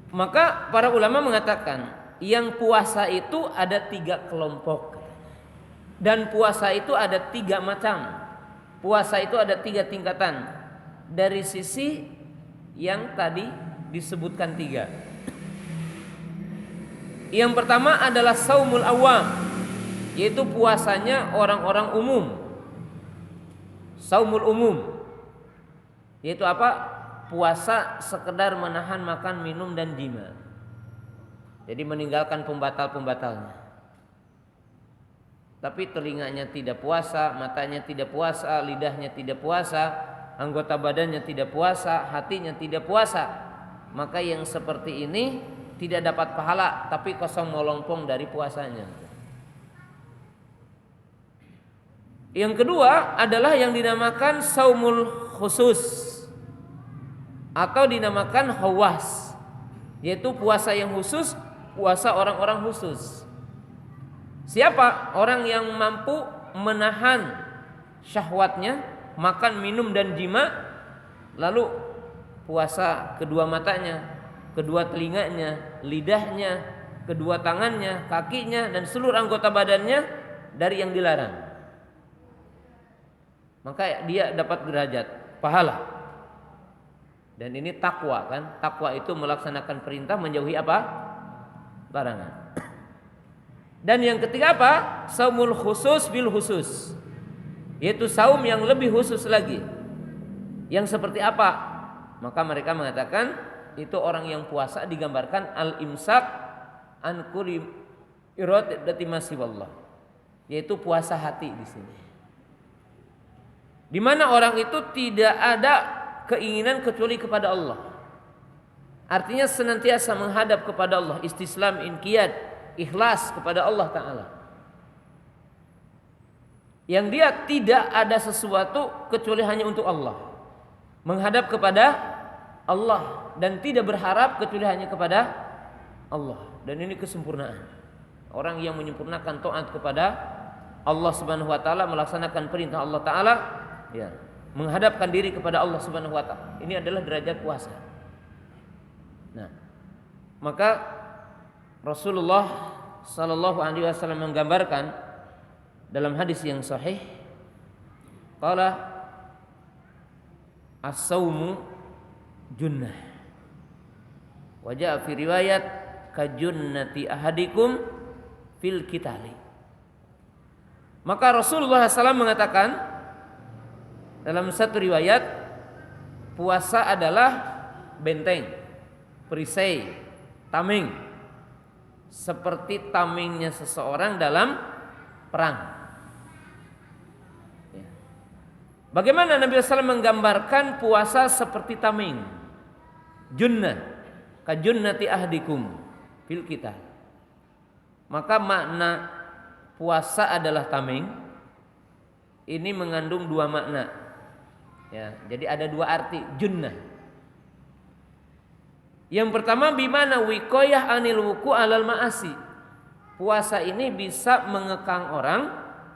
Maka para ulama mengatakan yang puasa itu ada 3 kelompok. Dan puasa itu ada 3 macam. Puasa itu ada 3 tingkatan. Dari sisi yang tadi disebutkan 3. Yang pertama adalah saumul awam, yaitu puasanya orang-orang umum. Saumul umum, yaitu apa? Puasa sekedar menahan makan, minum dan jima. Jadi meninggalkan pembatal-pembatalnya. Tapi telinganya tidak puasa, matanya tidak puasa, lidahnya tidak puasa, anggota badannya tidak puasa, hatinya tidak puasa. Maka yang seperti ini tidak dapat pahala, tapi kosong melompong dari puasanya. Yang kedua adalah yang dinamakan saumul khusus atau dinamakan khawas, yaitu puasa yang khusus, puasa orang-orang khusus. Siapa? Orang yang mampu menahan syahwatnya, makan, minum dan jima, lalu puasa kedua matanya, kedua telinganya, lidahnya, kedua tangannya, kakinya dan seluruh anggota badannya dari yang dilarang. Maka dia dapat derajat pahala. Dan ini takwa kan? Takwa itu melaksanakan perintah, menjauhi apa? Larangan. Dan yang ketiga apa? Saumul khusus bil khusus, yaitu saum yang lebih khusus lagi. Yang seperti apa? Maka mereka mengatakan itu orang yang puasa digambarkan al-imsak an kulli iradati masiwallah, yaitu puasa hati di sini. Di mana orang itu tidak ada keinginan kecuali kepada Allah. Artinya senantiasa menghadap kepada Allah, istislam, inqiyad, ikhlas kepada Allah Ta'ala. Yang dia tidak ada sesuatu kecuali hanya untuk Allah, menghadap kepada Allah dan tidak berharap kecuali hanya kepada Allah. Dan ini kesempurnaan. Orang yang menyempurnakan taat kepada Allah Subhanahu wa taala, melaksanakan perintah Allah taala, ya, menghadapkan diri kepada Allah Subhanahu wa taala. Ini adalah derajat puasa. Nah, maka Rasulullah sallallahu alaihi wasallam menggambarkan dalam hadis yang sahih, qala as-saumu junnah. Wa jaa fi riwayat kajunnati ahadikum fil qitali. Maka Rasulullah SAW mengatakan dalam satu riwayat, puasa adalah benteng, perisai, tameng, seperti tamengnya seseorang dalam perang. Bagaimana Nabi SAW menggambarkan puasa seperti tameng? Junnah, kajunnati ahdikum fil qital. Maka makna puasa adalah tameng ini mengandung dua makna. Ya, jadi ada dua arti junnah. Yang pertama, bimana wiqayah anil wuku alal ma'asi. Puasa ini bisa mengekang orang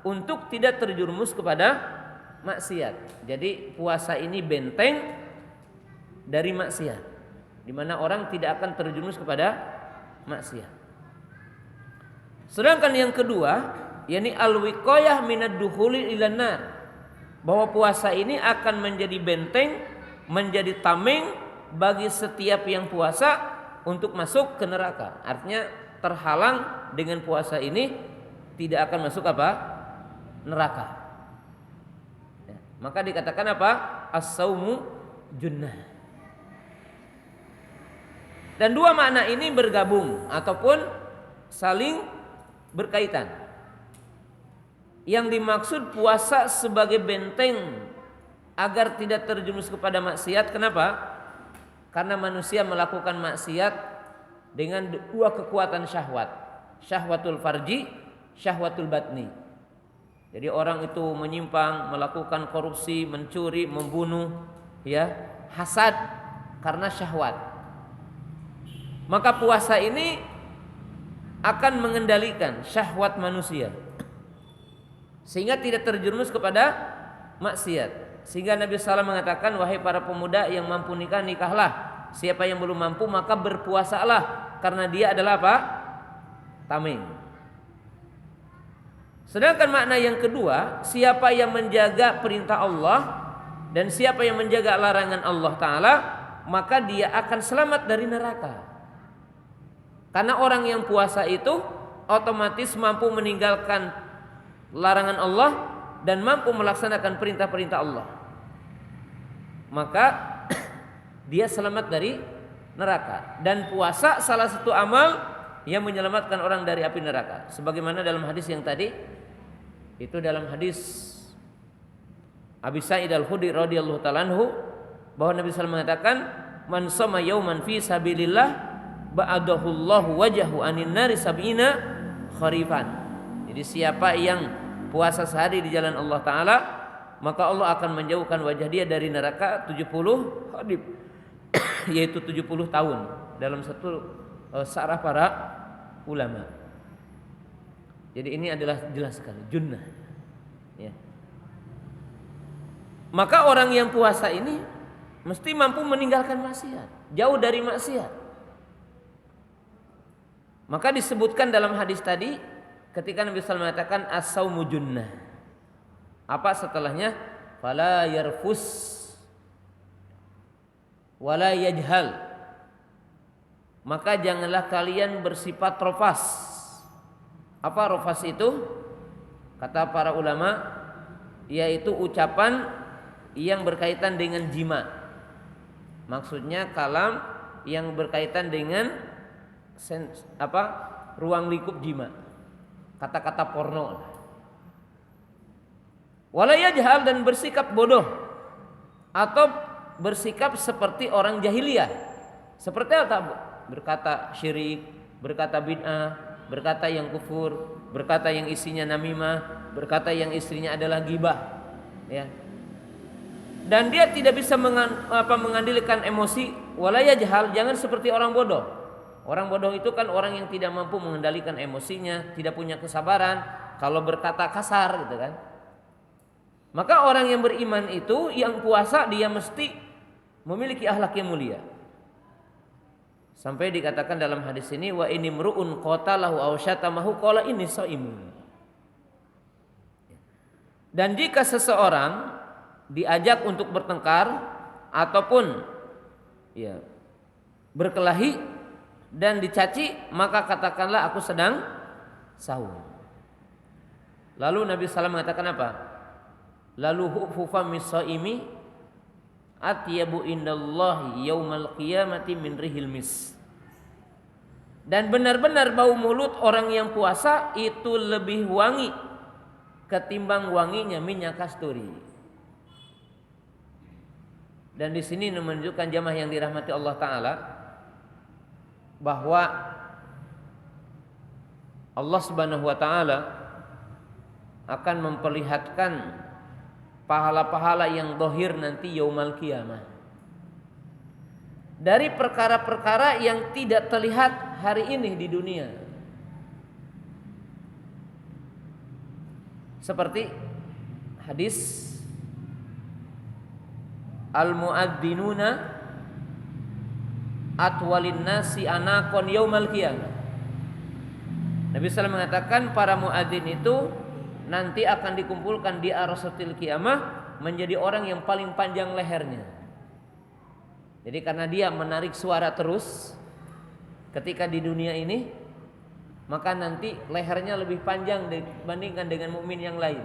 untuk tidak terjerumus kepada maksiat. Jadi puasa ini benteng dari maksiat, di mana orang tidak akan terjerumus kepada maksiat. Sedangkan yang kedua, yakni al-wiqayah minad dukhuli ilan nar, bahwa puasa ini akan menjadi benteng, menjadi tameng bagi setiap yang puasa untuk masuk ke neraka. Artinya terhalang dengan puasa ini tidak akan masuk apa? Neraka. Ya, maka dikatakan apa? As-saumu junnah. Dan dua makna ini bergabung ataupun saling berkaitan. Yang dimaksud puasa sebagai benteng agar tidak terjerumus kepada maksiat. Kenapa? Karena manusia melakukan maksiat dengan dua kekuatan syahwat, syahwatul farji, syahwatul batni. Jadi orang itu menyimpang, melakukan korupsi, mencuri, membunuh, ya, hasad karena syahwat. Maka puasa ini akan mengendalikan syahwat manusia sehingga tidak terjerumus kepada maksiat. Sehingga Nabi SAW mengatakan, wahai para pemuda yang mampu nikah, nikahlah. Siapa yang belum mampu maka berpuasalah, karena dia adalah apa? Tameng. Sedangkan makna yang kedua, siapa yang menjaga perintah Allah dan siapa yang menjaga larangan Allah Ta'ala, maka dia akan selamat dari neraka. Karena orang yang puasa itu otomatis mampu meninggalkan larangan Allah dan mampu melaksanakan perintah-perintah Allah. Maka dia selamat dari neraka. Dan puasa salah satu amal yang menyelamatkan orang dari api neraka. Sebagaimana dalam hadis yang tadi, itu dalam hadis Abi Sa'id Al-Khudri radhiyallahu ta'ala anhu, bahwa Nabi SAW mengatakan, man shoma yauman fi sabilillah ba'adahullahu wajahu anin nari sab'ina kharifan. Jadi siapa yang puasa sehari di jalan Allah Ta'ala, maka Allah akan menjauhkan wajah dia dari neraka 70 kharif, yaitu 70 tahun dalam satu sarah para ulama. Jadi ini adalah jelas sekali junnah, ya. Maka orang yang puasa ini mesti mampu meninggalkan maksiat, jauh dari maksiat. Maka disebutkan dalam hadis tadi ketika Nabi SAW mengatakan as-saumu junnah. Apa setelahnya? Fala yarfus wala yajhal. Maka janganlah kalian bersifat rofas. Apa rofas itu? Kata para ulama, yaitu ucapan yang berkaitan dengan jima. Maksudnya kalam yang berkaitan dengan ruang lingkup jima, kata-kata porno. Wala yajhal, dan bersikap bodoh atau bersikap seperti orang jahiliyah. Seperti apa? Berkata syirik, berkata bid'ah, berkata yang kufur, berkata yang isinya namimah, berkata yang istrinya adalah ghibah, ya. Dan dia tidak bisa mengandalkan emosi. Wala yajhal, jangan seperti orang bodoh. Orang bodoh itu kan orang yang tidak mampu mengendalikan emosinya, tidak punya kesabaran, kalau berkata kasar gitu kan. Maka orang yang beriman itu yang puasa dia mesti memiliki akhlak yang mulia. Sampai dikatakan dalam hadis ini wa inimruun qatalahu aw syatamahu qala inni shaimun. Dan jika seseorang diajak untuk bertengkar ataupun berkelahi dan dicaci, maka katakanlah aku sedang saum. Lalu Nabi SAW mengatakan apa? Lalu hufa misaimi atyabu indallahi yaumal qiyamati min rihil mis. Dan benar-benar bau mulut orang yang puasa itu lebih wangi ketimbang wanginya minyak kasturi. Dan di sini menunjukkan jamaah yang dirahmati Allah Ta'ala bahwa Allah Subhanahu wa Ta'ala akan memperlihatkan pahala-pahala yang dohir nanti yaumal qiyamah dari perkara-perkara yang tidak terlihat hari ini di dunia. Seperti hadis al-muadzzinuna atwalin nasi anaqon yaumal qiyamah. Nabi SAW mengatakan para muadzin itu nanti akan dikumpulkan di arasatil qiyamah menjadi orang yang paling panjang lehernya. Jadi karena dia menarik suara terus ketika di dunia ini, maka nanti lehernya lebih panjang dibandingkan dengan mukmin yang lain.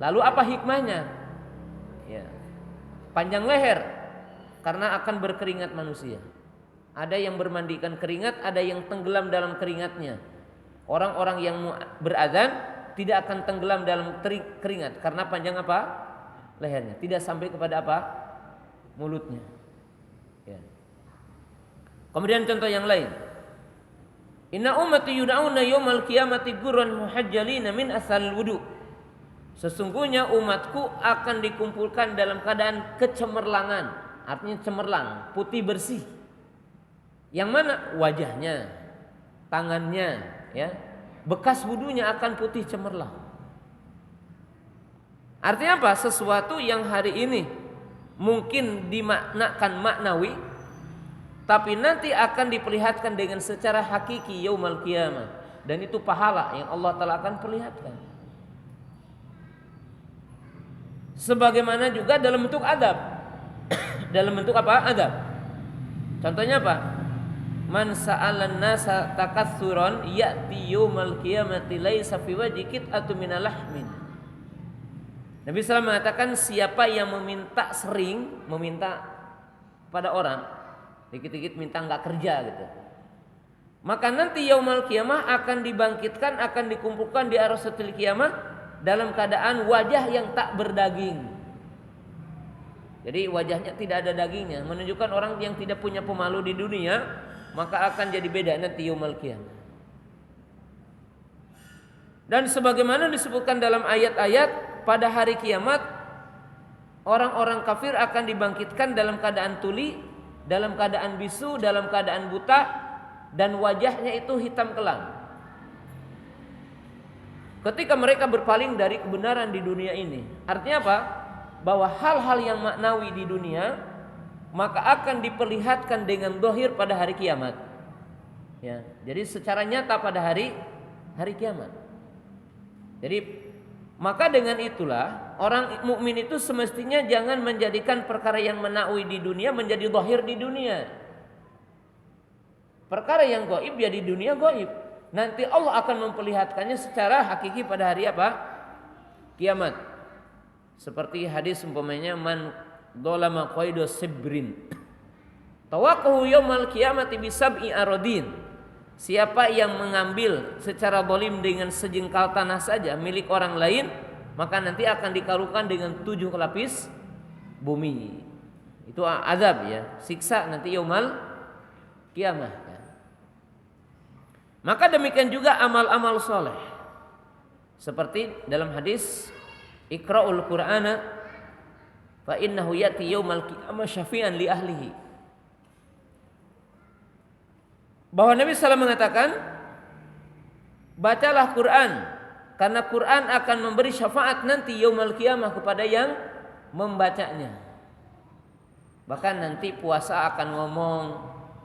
Lalu apa hikmahnya? Panjang leher karena akan berkeringat manusia. Ada yang bermandikan keringat, ada yang tenggelam dalam keringatnya. Orang-orang yang berazan tidak akan tenggelam dalam keringat karena panjang apa? Lehernya. Tidak sampai kepada apa? Mulutnya. Kemudian contoh yang lain. Inna ummati yud'auna yaumal qiyamati gurran muhajjalina min asal wudu. Sesungguhnya umatku akan dikumpulkan dalam keadaan kecemerlangan, artinya cemerlang, putih bersih. Yang mana wajahnya, tangannya, bekas wudunya akan putih cemerlang. Artinya apa? Sesuatu yang hari ini mungkin dimaknakan maknawi, tapi nanti akan diperlihatkan dengan secara hakiki yaumal qiyamah, dan itu pahala yang Allah Ta'ala akan perlihatkan. Sebagaimana juga dalam bentuk adab. Dalam bentuk apa? Adab. Contohnya apa? Man sa'alan nasa takatsuran ya'ti yaumal qiyamati laisa fi wajhi qit'atun minal lahmin. Nabi SAW mengatakan siapa yang meminta pada orang, dikit-dikit minta enggak kerja gitu, maka nanti yaumal qiyamah akan dibangkitkan, akan dikumpulkan di arasatil qiyamah dalam keadaan wajah yang tak berdaging. Jadi wajahnya tidak ada dagingnya, menunjukkan orang yang tidak punya pemalu di dunia, maka akan jadi beda nanti yaumul qiyamah. Dan sebagaimana disebutkan dalam ayat-ayat, pada hari kiamat orang-orang kafir akan dibangkitkan dalam keadaan tuli, dalam keadaan bisu, dalam keadaan buta, dan wajahnya itu hitam kelam. Ketika mereka berpaling dari kebenaran di dunia ini, artinya apa? Bahwa hal-hal yang maknawi di dunia maka akan diperlihatkan dengan zahir pada hari kiamat. Jadi secara nyata pada hari kiamat. Jadi maka dengan itulah orang mukmin itu semestinya jangan menjadikan perkara yang maknawi di dunia menjadi zahir di dunia. Perkara yang gaib ya di dunia gaib. Nanti Allah akan memperlihatkannya secara hakiki pada hari apa? Kiamat. Seperti hadis umpamanya man dolama qaidu sibrin tawaqahu yaumal qiyamati bisab'i aradin. Siapa yang mengambil secara zalim dengan sejengkal tanah saja milik orang lain, maka nanti akan dikarukan dengan 7 lapis bumi. Itu azab siksa nanti yaumal qiyamah. Maka demikian juga amal-amal soleh. Seperti dalam hadis Iqra'ul Qur'ana fa innahu ya'ti yaumal qiyamah syafi'an li ahlihi. bahwa Nabi SAW mengatakan, bacalah Quran, karena Quran akan memberi syafaat nanti yaumul qiyamah kepada yang membacanya. Bahkan nanti puasa akan ngomong,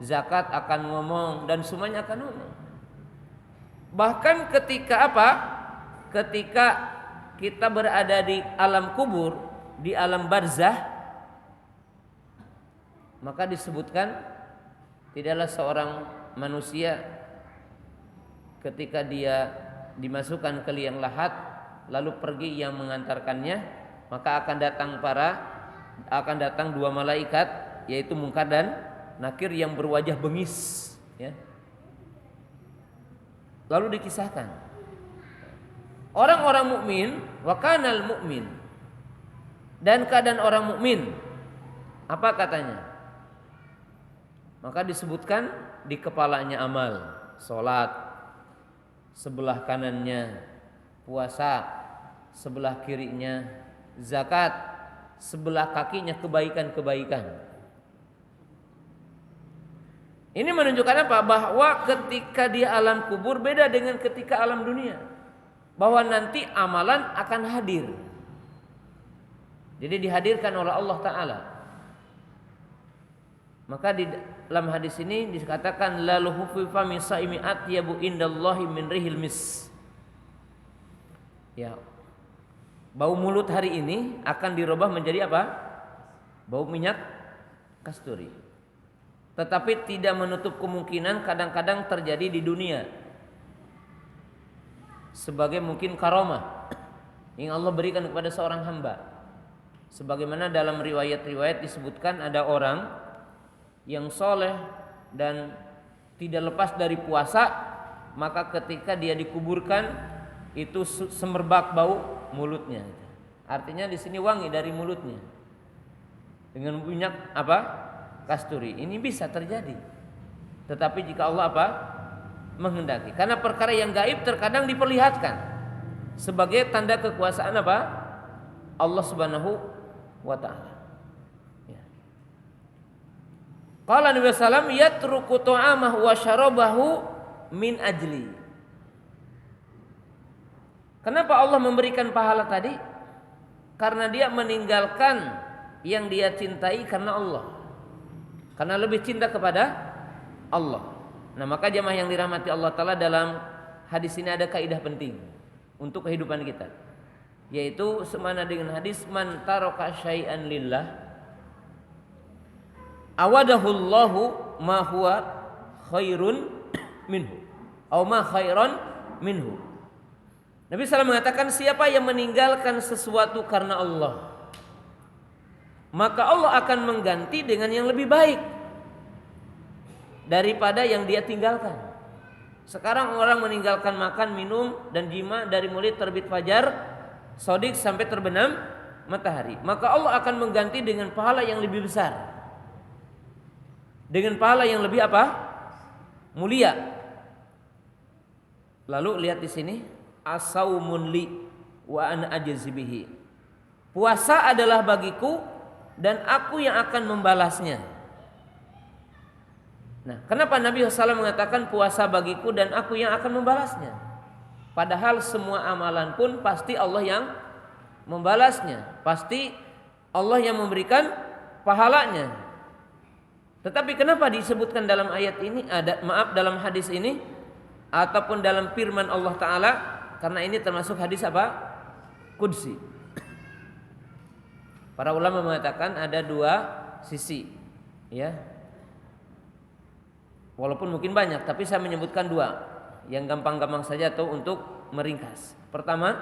zakat akan ngomong, dan semuanya akan ngomong. Bahkan ketika apa? Ketika kita berada di alam kubur, di alam barzah, maka disebutkan tidaklah seorang manusia ketika dia dimasukkan ke liang lahat lalu pergi yang mengantarkannya, maka akan datang dua malaikat, yaitu Munkar dan Nakir, yang berwajah bengis, ya. Lalu dikisahkan orang-orang mukmin, wa kanal mukmin, dan keadaan orang mukmin apa katanya? Maka disebutkan di kepalanya amal, salat, sebelah kanannya puasa, sebelah kirinya zakat, sebelah kakinya kebaikan-kebaikan. Ini menunjukkan apa? Bahwa ketika di alam kubur beda dengan ketika alam dunia. Bahwa nanti amalan akan hadir. Jadi dihadirkan oleh Allah Ta'ala. Maka di dalam hadis ini dikatakan lalu hufifa min saimi atyabu indallahi min rihil mis. Ya. Bau mulut hari ini akan dirubah menjadi apa? Bau minyak kasturi. Tetapi tidak menutup kemungkinan kadang-kadang terjadi di dunia. Sebagai mungkin karomah yang Allah berikan kepada seorang hamba. Sebagaimana dalam riwayat-riwayat disebutkan ada orang yang soleh dan tidak lepas dari puasa, maka ketika dia dikuburkan itu semerbak bau mulutnya. Artinya di sini wangi dari mulutnya dengan minyak apa? Kasturi. Ini bisa terjadi. Tetapi jika Allah apa? Menghendaki. Karena perkara yang gaib terkadang diperlihatkan sebagai tanda kekuasaan apa? Allah Subhanahu wa taala. Qala Nabi sallallahu yatruku ta'amahu wa syarabahu min ajli. Kenapa Allah memberikan pahala tadi? Karena dia meninggalkan yang dia cintai karena Allah. Karena lebih cinta kepada Allah. Nah, maka jemaah yang dirahmati Allah Ta'ala, dalam hadis ini ada kaidah penting untuk kehidupan kita, yaitu semana dengan hadis man taraka syai'an lillah awadahullahu ma huwa khairun minhu atau ma khairan minhu. Nabi SAW mengatakan, siapa yang meninggalkan sesuatu karena Allah, maka Allah akan mengganti dengan yang lebih baik daripada yang dia tinggalkan. Sekarang orang meninggalkan makan, minum, dan jima dari mulai terbit fajar sodik sampai terbenam matahari, maka Allah akan mengganti dengan pahala yang lebih besar, dengan pahala yang lebih apa? Mulia. Lalu lihat di sini, as-saumun li wa ana ajzi bihi. Puasa adalah bagiku dan aku yang akan membalasnya. Nah, kenapa Nabi SAW mengatakan puasa bagiku dan aku yang akan membalasnya? Padahal semua amalan pun pasti Allah yang membalasnya, pasti Allah yang memberikan pahalanya. Tetapi kenapa disebutkan dalam ayat ini, dalam hadis ini ataupun dalam firman Allah Ta'ala? Karena ini termasuk hadis apa? Qudsi. Para ulama mengatakan ada dua sisi, ya. Walaupun mungkin banyak, tapi saya menyebutkan dua yang gampang-gampang saja atau untuk meringkas. Pertama,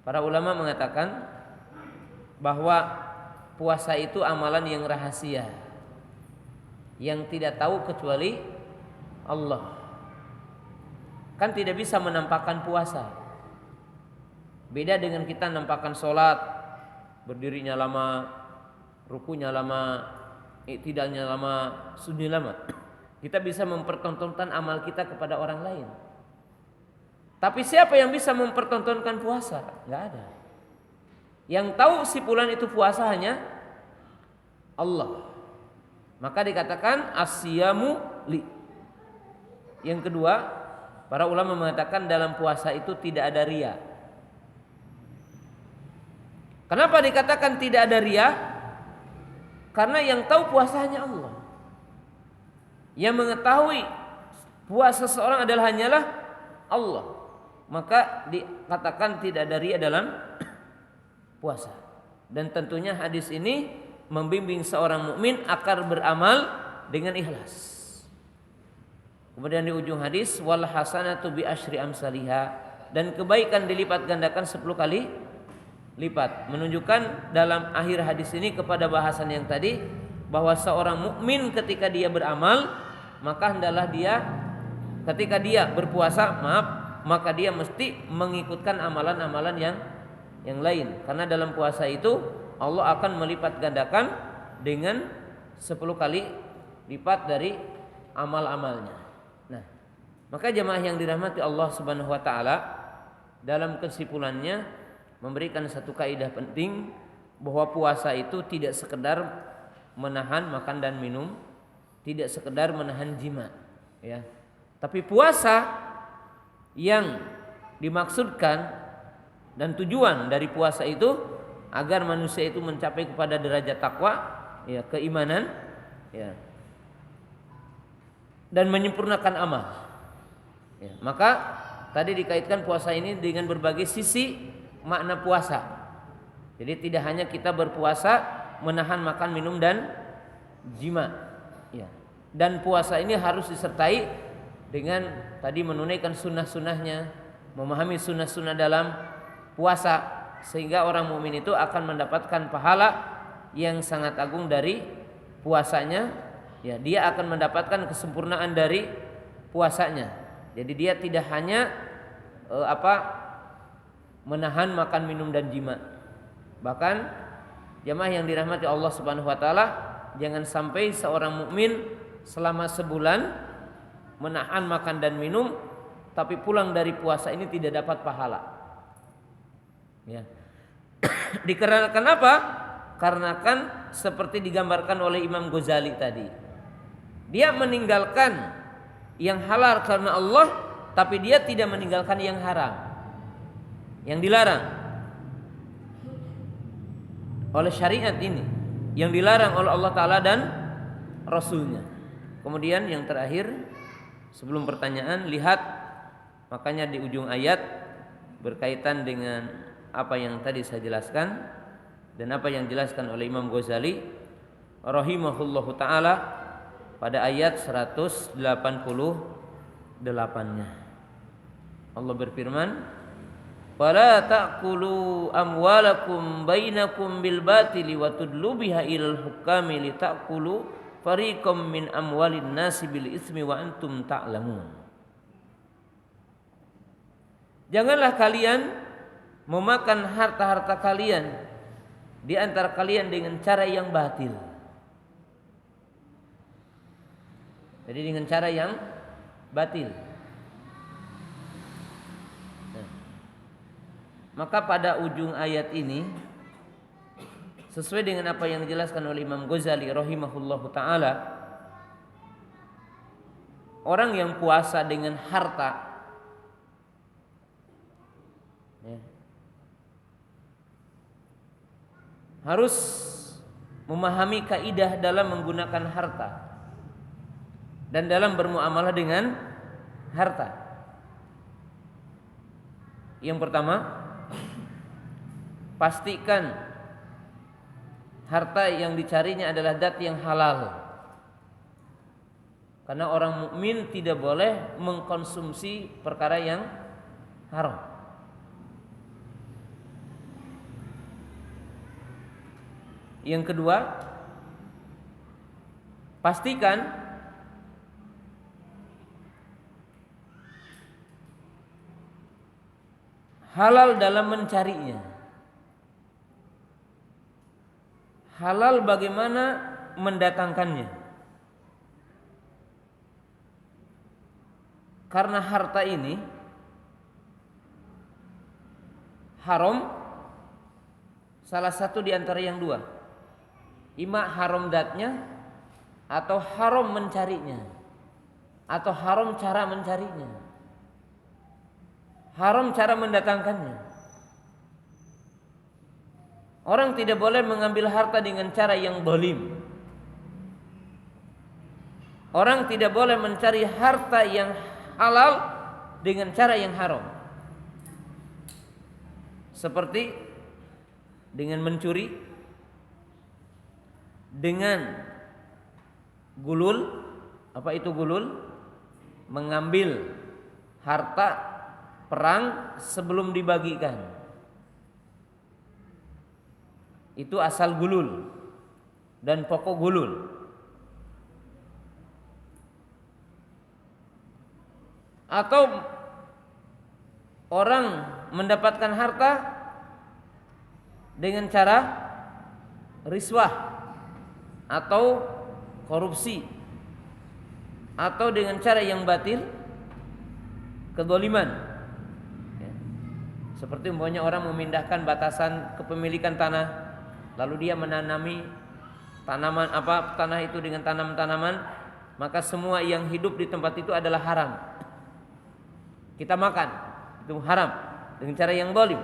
para ulama mengatakan bahwa puasa itu amalan yang rahasia, yang tidak tahu kecuali Allah. Kan tidak bisa menampakkan puasa. Beda dengan kita nampakkan sholat, berdirinya lama, rukunya lama, iktidalnya lama, sujudnya lama. Kita bisa mempertontonkan amal kita kepada orang lain. Tapi siapa yang bisa mempertontonkan puasa? Enggak ada. Yang tahu si fulan itu puasa hanya Allah. Maka dikatakan as-siyamu li. Yang kedua, para ulama mengatakan dalam puasa itu tidak ada riya. Kenapa dikatakan tidak ada riya? Karena yang tahu puasa hanya Allah. Yang mengetahui puasa seseorang adalah hanyalah Allah. Maka dikatakan tidak ada riya dalam puasa. Dan tentunya hadis ini membimbing seorang mukmin agar beramal dengan ikhlas. Kemudian di ujung hadis, wal hasanatu bi asyri amsalihha, dan kebaikan dilipat gandakan 10 kali lipat. Menunjukkan dalam akhir hadis ini kepada bahasan yang tadi, bahwa seorang mukmin ketika dia beramal, maka hendaklah dia ketika dia berpuasa, maka dia mesti mengikutkan amalan-amalan yang lain. Karena dalam puasa itu Allah akan melipat gandakan dengan 10 kali lipat dari amal-amalnya. Nah, maka jemaah yang dirahmati Allah Subhanahu wa taala, dalam kesimpulannya memberikan satu kaidah penting, bahwa puasa itu tidak sekedar menahan makan dan minum, tidak sekedar menahan jima, ya. Tapi puasa yang dimaksudkan dan tujuan dari puasa itu agar manusia itu mencapai kepada derajat takwa, ya, keimanan, ya, dan menyempurnakan amal. Ya, maka tadi dikaitkan puasa ini dengan berbagai sisi makna puasa. Jadi tidak hanya kita berpuasa menahan makan, minum dan jima, ya. Dan puasa ini harus disertai dengan tadi menunaikan sunnah-sunnahnya, memahami sunnah-sunnah dalam puasa, sehingga orang mukmin itu akan mendapatkan pahala yang sangat agung dari puasanya. Ya, dia akan mendapatkan kesempurnaan dari puasanya. Jadi dia tidak hanya menahan makan, minum dan jima. Bahkan jemaah yang dirahmati Allah Subhanahu wa taala, jangan sampai seorang mukmin selama sebulan menahan makan dan minum, tapi pulang dari puasa ini tidak dapat pahala. Ya. Dikarenakan apa? Karena kan seperti digambarkan oleh Imam Ghazali tadi, dia meninggalkan yang halal karena Allah, tapi dia tidak meninggalkan yang haram, yang dilarang oleh syariat ini, yang dilarang oleh Allah Ta'ala dan Rasulnya. Kemudian yang terakhir sebelum pertanyaan, lihat makanya di ujung ayat berkaitan dengan apa yang tadi saya jelaskan dan apa yang dijelaskan oleh Imam Ghazali rahimahullahu ta'ala pada ayat 188-nya. Allah berfirman, "Fala ta'kulu amwalakum bainakum bil batili wa tudlu biha ilal hukami li ta'kulu fariqam min amwalin nasi bil ismi wa antum ta'lamun." Janganlah kalian memakan harta-harta kalian di antara kalian dengan cara yang batil. Jadi dengan cara yang batil. Nah, maka pada ujung ayat ini, sesuai dengan apa yang dijelaskan oleh Imam Ghazali rahimahullahu ta'ala, orang yang puasa dengan harta, ya, harus memahami kaidah dalam menggunakan harta dan dalam bermuamalah dengan harta. Yang pertama, pastikan harta yang dicarinya adalah zat yang halal. Karena orang mukmin tidak boleh mengkonsumsi perkara yang haram. Yang kedua, pastikan halal dalam mencarinya. Halal bagaimana mendatangkannya. Karena harta ini haram, salah satu di antara yang dua. Ima haram zatnya atau haram mencarinya. atau haram cara mencarinya, haram cara mendatangkannya. Orang tidak boleh mengambil harta dengan cara yang zalim. Orang tidak boleh mencari harta yang halal dengan cara yang haram. Seperti dengan mencuri, dengan gulul. Apa itu gulul? Mengambil harta perang sebelum dibagikan. Itu asal gulul dan pokok gulul. Atau orang mendapatkan harta dengan cara riswah atau korupsi, atau dengan cara yang batil, kezaliman. Seperti umpamanya orang memindahkan batasan kepemilikan tanah, lalu dia menanami tanaman tanah itu dengan tanaman, maka semua yang hidup di tempat itu adalah haram. Kita makan, itu haram dengan cara yang zalim.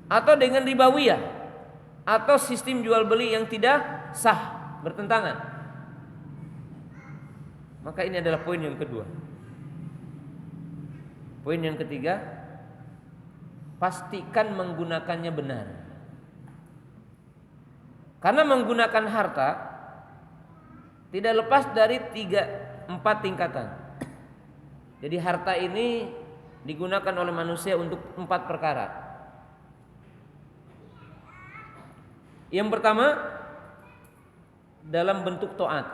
Atau dengan ribawiyah, atau sistem jual beli yang tidak sah, bertentangan. Maka ini adalah poin yang kedua. Poin yang ketiga, pastikan menggunakannya benar. Karena menggunakan harta tidak lepas dari 3-4 tingkatan. Jadi harta ini digunakan oleh manusia untuk 4 perkara. Yang pertama, dalam bentuk taat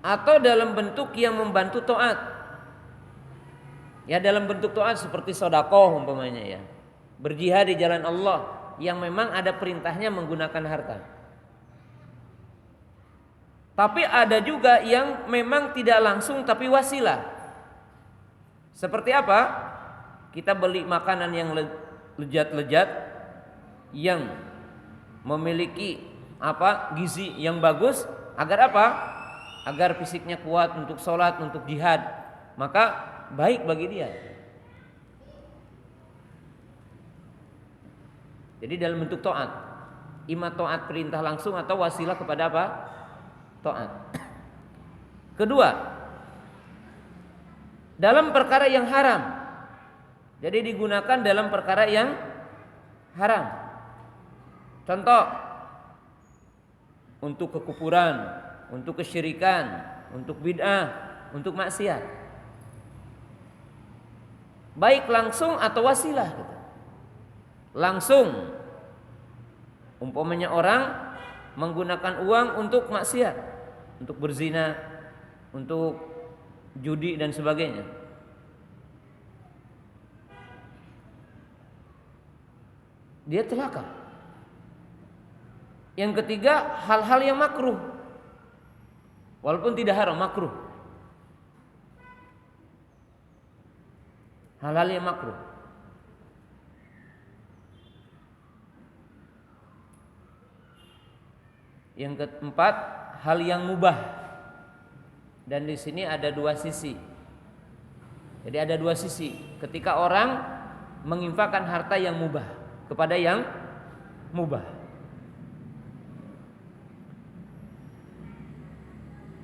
atau dalam bentuk yang membantu taat. Ya, dalam bentuk taat seperti sedekah umpamanya, ya, berjihad di jalan Allah yang memang ada perintahnya menggunakan harta. Tapi ada juga yang memang tidak langsung tapi wasilah. Seperti apa? Kita beli makanan yang lezat-lezat, yang memiliki gizi yang bagus, agar apa? Agar fisiknya kuat untuk sholat, untuk jihad. Maka baik bagi dia. Jadi dalam bentuk taat, imma taat perintah langsung atau wasilah kepada apa? Taat. Kedua, dalam perkara yang haram. Jadi digunakan dalam perkara yang haram. Contoh, untuk kekufuran, untuk kesyirikan, untuk bid'ah, untuk maksiat. Baik langsung atau wasilah gitu. Langsung, umpamanya orang menggunakan uang untuk maksiat, untuk berzina, untuk judi dan sebagainya. Dia celaka. Yang ketiga, hal-hal yang makruh, walaupun tidak haram, makruh. Hal-hal yang makruh. Yang keempat, hal yang mubah. Dan di sini ada 2 sisi. Jadi ada 2 sisi ketika orang menginfakkan harta yang mubah kepada yang mubah.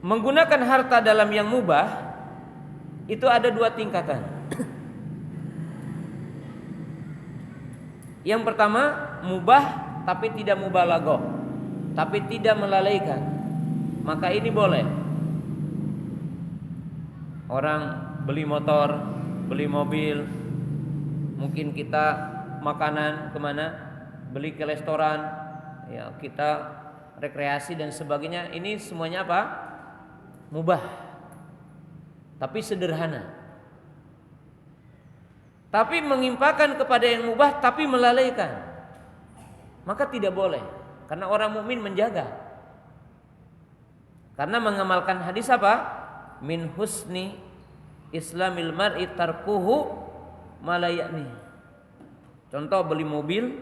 Menggunakan harta dalam yang mubah itu ada 2 tingkatan. Yang pertama, mubah tapi tidak mubalaghah, tapi tidak melalaikan. Maka ini boleh. Orang beli motor, beli mobil, mungkin kita makanan kemana, beli ke restoran, ya, kita rekreasi dan sebagainya. Ini semuanya apa? Mubah, tapi sederhana. Tapi menginfakkan kepada yang mubah tapi melalaikan, maka tidak boleh. Karena orang mukmin menjaga. Karena mengamalkan hadis apa? Min husni islamil mar'i tarkuhu malayani. Contoh beli mobil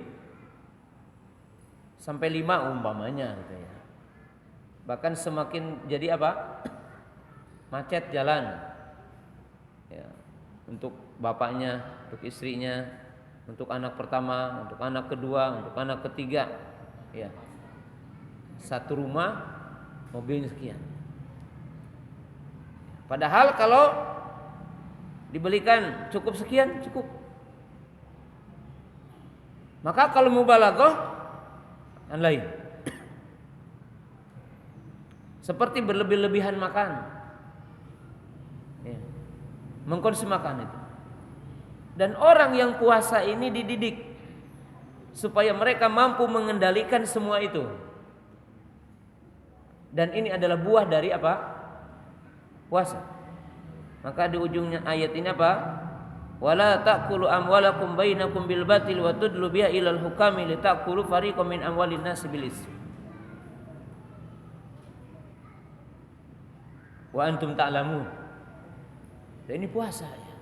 sampai 5 umpamanya gitu ya. Bahkan semakin jadi apa? Macet jalan. Ya, untuk bapaknya, untuk istrinya, untuk anak pertama, untuk anak kedua, untuk anak ketiga. Ya. Satu rumah mobilnya sekian. Padahal kalau dibelikan cukup sekian, cukup. Maka kalau mubalaghah yang lain. Seperti berlebih-lebihan makan. Ya. Mengkonsumsi makan itu. Dan orang yang puasa ini dididik supaya mereka mampu mengendalikan semua itu. Dan ini adalah buah dari apa? Puasa. Maka di ujungnya ayat ini apa? Wala ta'kulu amwalakum bainakum bil batil wa tudlu biha ilal hukami litakulu fariqam min amwalin nasi bil ism. Wa antum ta'lamun. Dan ini puasa ya.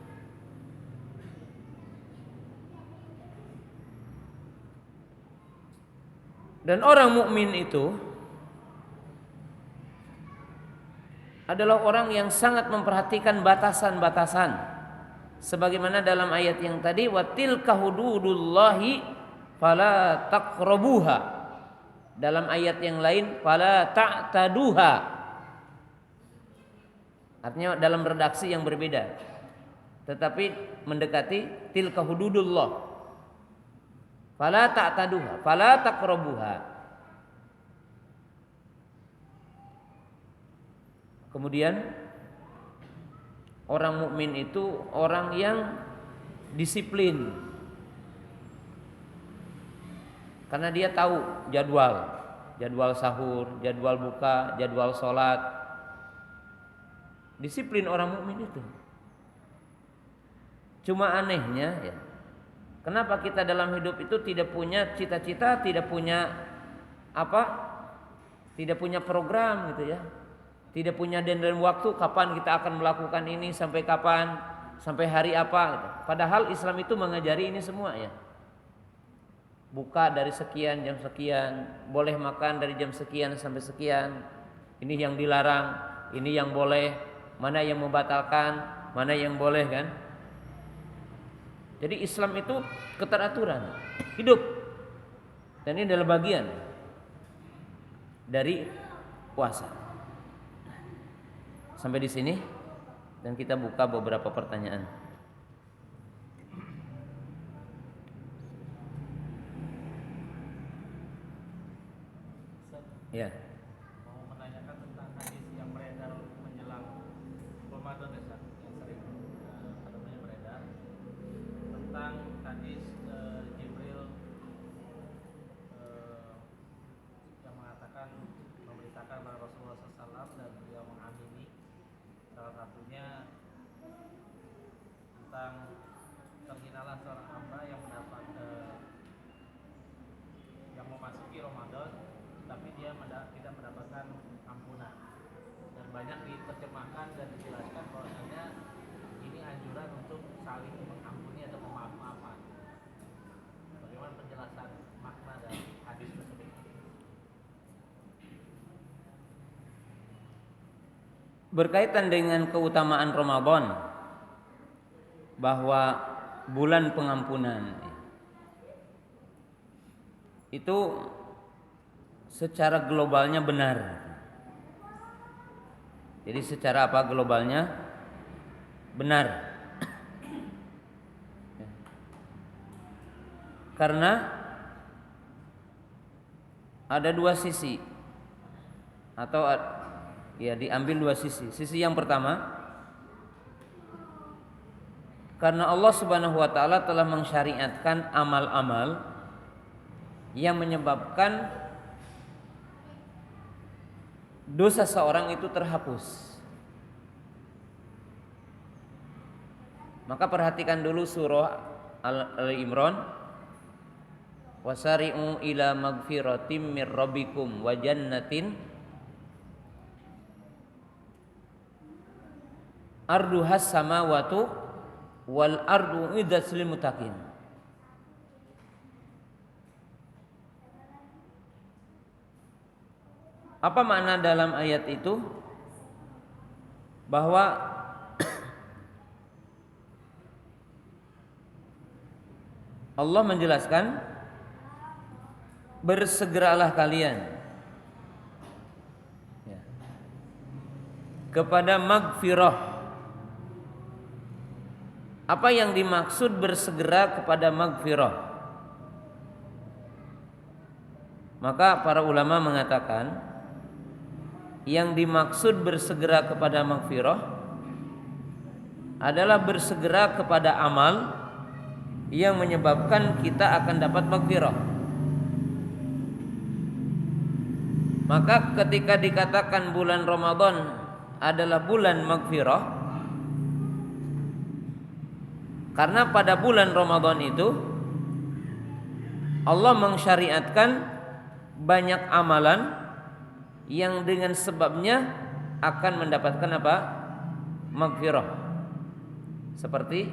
Dan orang mukmin itu adalah orang yang sangat memperhatikan batasan-batasan. Sebagaimana dalam ayat yang tadi, wa tilka hududullahi fala taqrabuha. Dalam ayat yang lain, fala ta'taduha. Artinya dalam redaksi yang berbeda, tetapi mendekati tilka hududullah. Fala ta'taduha, fala taqrabuha. Kemudian orang mukmin itu orang yang disiplin. Karena dia tahu jadwal sahur, jadwal buka, jadwal sholat. Disiplin orang mukmin itu. Cuma anehnya ya, kenapa kita dalam hidup itu tidak punya cita-cita, tidak punya apa? Tidak punya program gitu ya. Tidak punya deadline waktu kapan kita akan melakukan ini, sampai kapan, sampai hari apa gitu. Padahal Islam itu mengajari ini semua ya. Buka dari sekian jam sekian, boleh makan dari jam sekian sampai sekian. Ini yang dilarang, ini yang boleh, mana yang membatalkan, mana yang boleh kan? Jadi Islam itu keteraturan hidup. Dan ini adalah bagian dari puasa. Sampai di sini dan kita buka beberapa pertanyaan. Ya. Mau menanyakan tentang hadis yang beredar menjelang Ramadan ya, Ustaz, yang sering beredar tentang hadis Jibril yang mengatakan memberitakan kepada Rasulullah SAW dan beliau mengamini. Salah satunya tentang terhinalah seorang hamba yang mendapat yang memasuki Ramadan tapi dia tidak mendapatkan ampunan. Dan banyak diterjemahkan dan dijelaskan bahwasanya ini anjuran untuk saling mengampuni atau memaaf-maafan. Bagaimana penjelasan makna dari hadis tersebut? Berkaitan dengan keutamaan Ramadan, bahwa bulan pengampunan itu secara globalnya benar. Jadi secara apa globalnya benar. Karena ada dua sisi, atau ya diambil dua sisi. Sisi yang pertama, karena Allah Subhanahu wa taala telah mensyariatkan amal-amal yang menyebabkan dosa seorang itu terhapus. Maka perhatikan dulu surah Al-Imran, wasari'u ila magfiratim mir rabbikum wa jannatin arduhas samawatu wal ardu iddat lil muttaqin. Apa makna dalam ayat itu? Bahwa Allah menjelaskan, bersegeralah kalian kepada magfirah. Apa yang dimaksud bersegera kepada magfirah? Maka para ulama mengatakan, yang dimaksud bersegera kepada magfirah adalah bersegera kepada amal yang menyebabkan kita akan dapat magfirah. Maka ketika dikatakan bulan Ramadan adalah bulan magfirah, karena pada bulan Ramadan itu Allah mensyariatkan banyak amalan yang dengan sebabnya akan mendapatkan apa? Magfirah. Seperti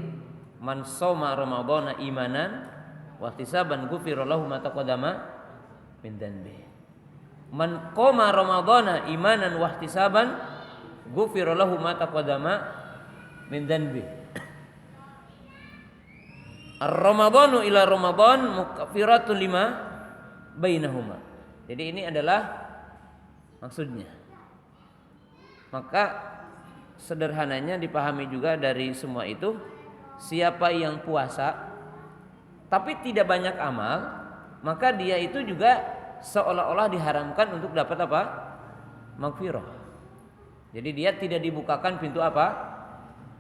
man shoma ramadhana imanan wa ihtisaban ghufira lahu ma taqaddama min dhanbi. Man qoma ramadhana imanan wa ihtisaban ghufira lahu ma taqaddama min dhanbi. Ar-Ramadhanu ila Ramadhan mukaffiratun lima bainahuma. Jadi ini adalah maksudnya. Maka sederhananya dipahami juga dari semua itu, siapa yang puasa tapi tidak banyak amal, maka dia itu juga seolah-olah diharamkan untuk dapat apa? Magfirah. Jadi dia tidak dibukakan pintu apa?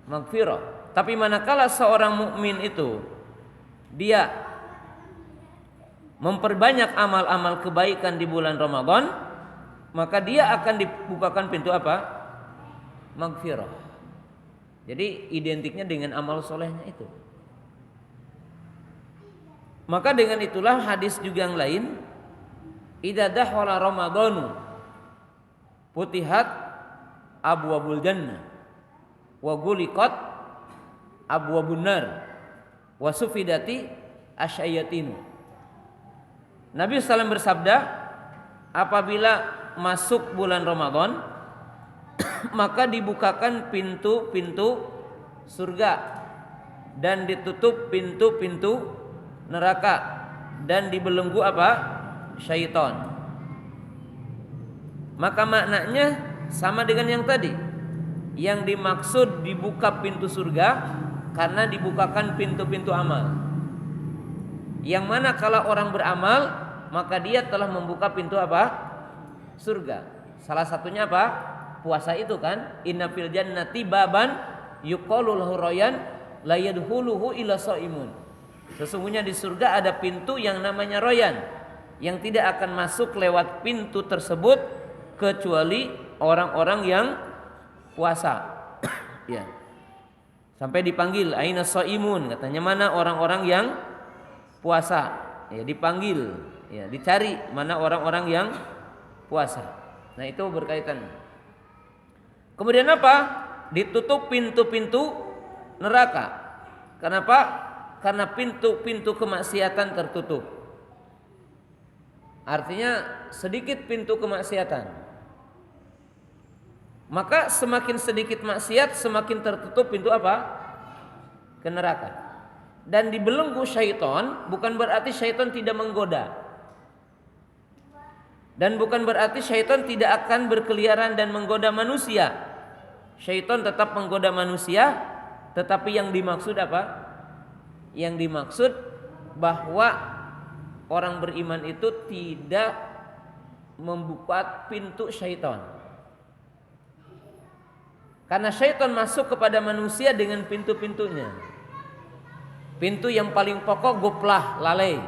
Magfirah. Tapi manakala seorang mukmin itu dia memperbanyak amal-amal kebaikan di bulan Ramadan, maka dia akan dibukakan pintu apa? Magfirah. Jadi identiknya dengan amal solehnya itu. Maka dengan itulah hadis juga yang lain, idza dakhala ramadhanu futihat abwabul jannah wa ghuliqat abwabun nar wa sufidati asyayatin. Nabi SAW bersabda, apabila masuk bulan Ramadan maka dibukakan pintu-pintu surga dan ditutup pintu-pintu neraka dan dibelenggu apa? Syaitan. Maka maknanya sama dengan yang tadi. Yang dimaksud dibuka pintu surga karena dibukakan pintu-pintu amal. Yang mana kalau orang beramal maka dia telah membuka pintu apa? Surga. Salah satunya apa? Puasa itu kan. Inna fil jannati baban yuqalu lahu rayyan la yadkhuluhu illa shaimun. Sesungguhnya di surga ada pintu yang namanya Rayyan, yang tidak akan masuk lewat pintu tersebut kecuali orang-orang yang puasa. Ya. Sampai dipanggil aina shaimun, katanya mana orang-orang yang puasa. Ya, dipanggil, ya, dicari mana orang-orang yang puasa. Nah, itu berkaitan. Kemudian apa? Ditutup pintu-pintu neraka. Kenapa? Karena pintu-pintu kemaksiatan tertutup. Artinya sedikit pintu kemaksiatan. Maka semakin sedikit maksiat semakin tertutup pintu apa? Ke neraka. Dan dibelenggu syaitan bukan berarti syaitan tidak menggoda. Dan bukan berarti syaitan tidak akan berkeliaran dan menggoda manusia. Syaitan tetap menggoda manusia, tetapi yang dimaksud apa? Yang dimaksud bahwa orang beriman itu tidak membuka pintu syaitan. Karena syaitan masuk kepada manusia dengan pintu-pintunya. Pintu yang paling pokok goplah, lalai.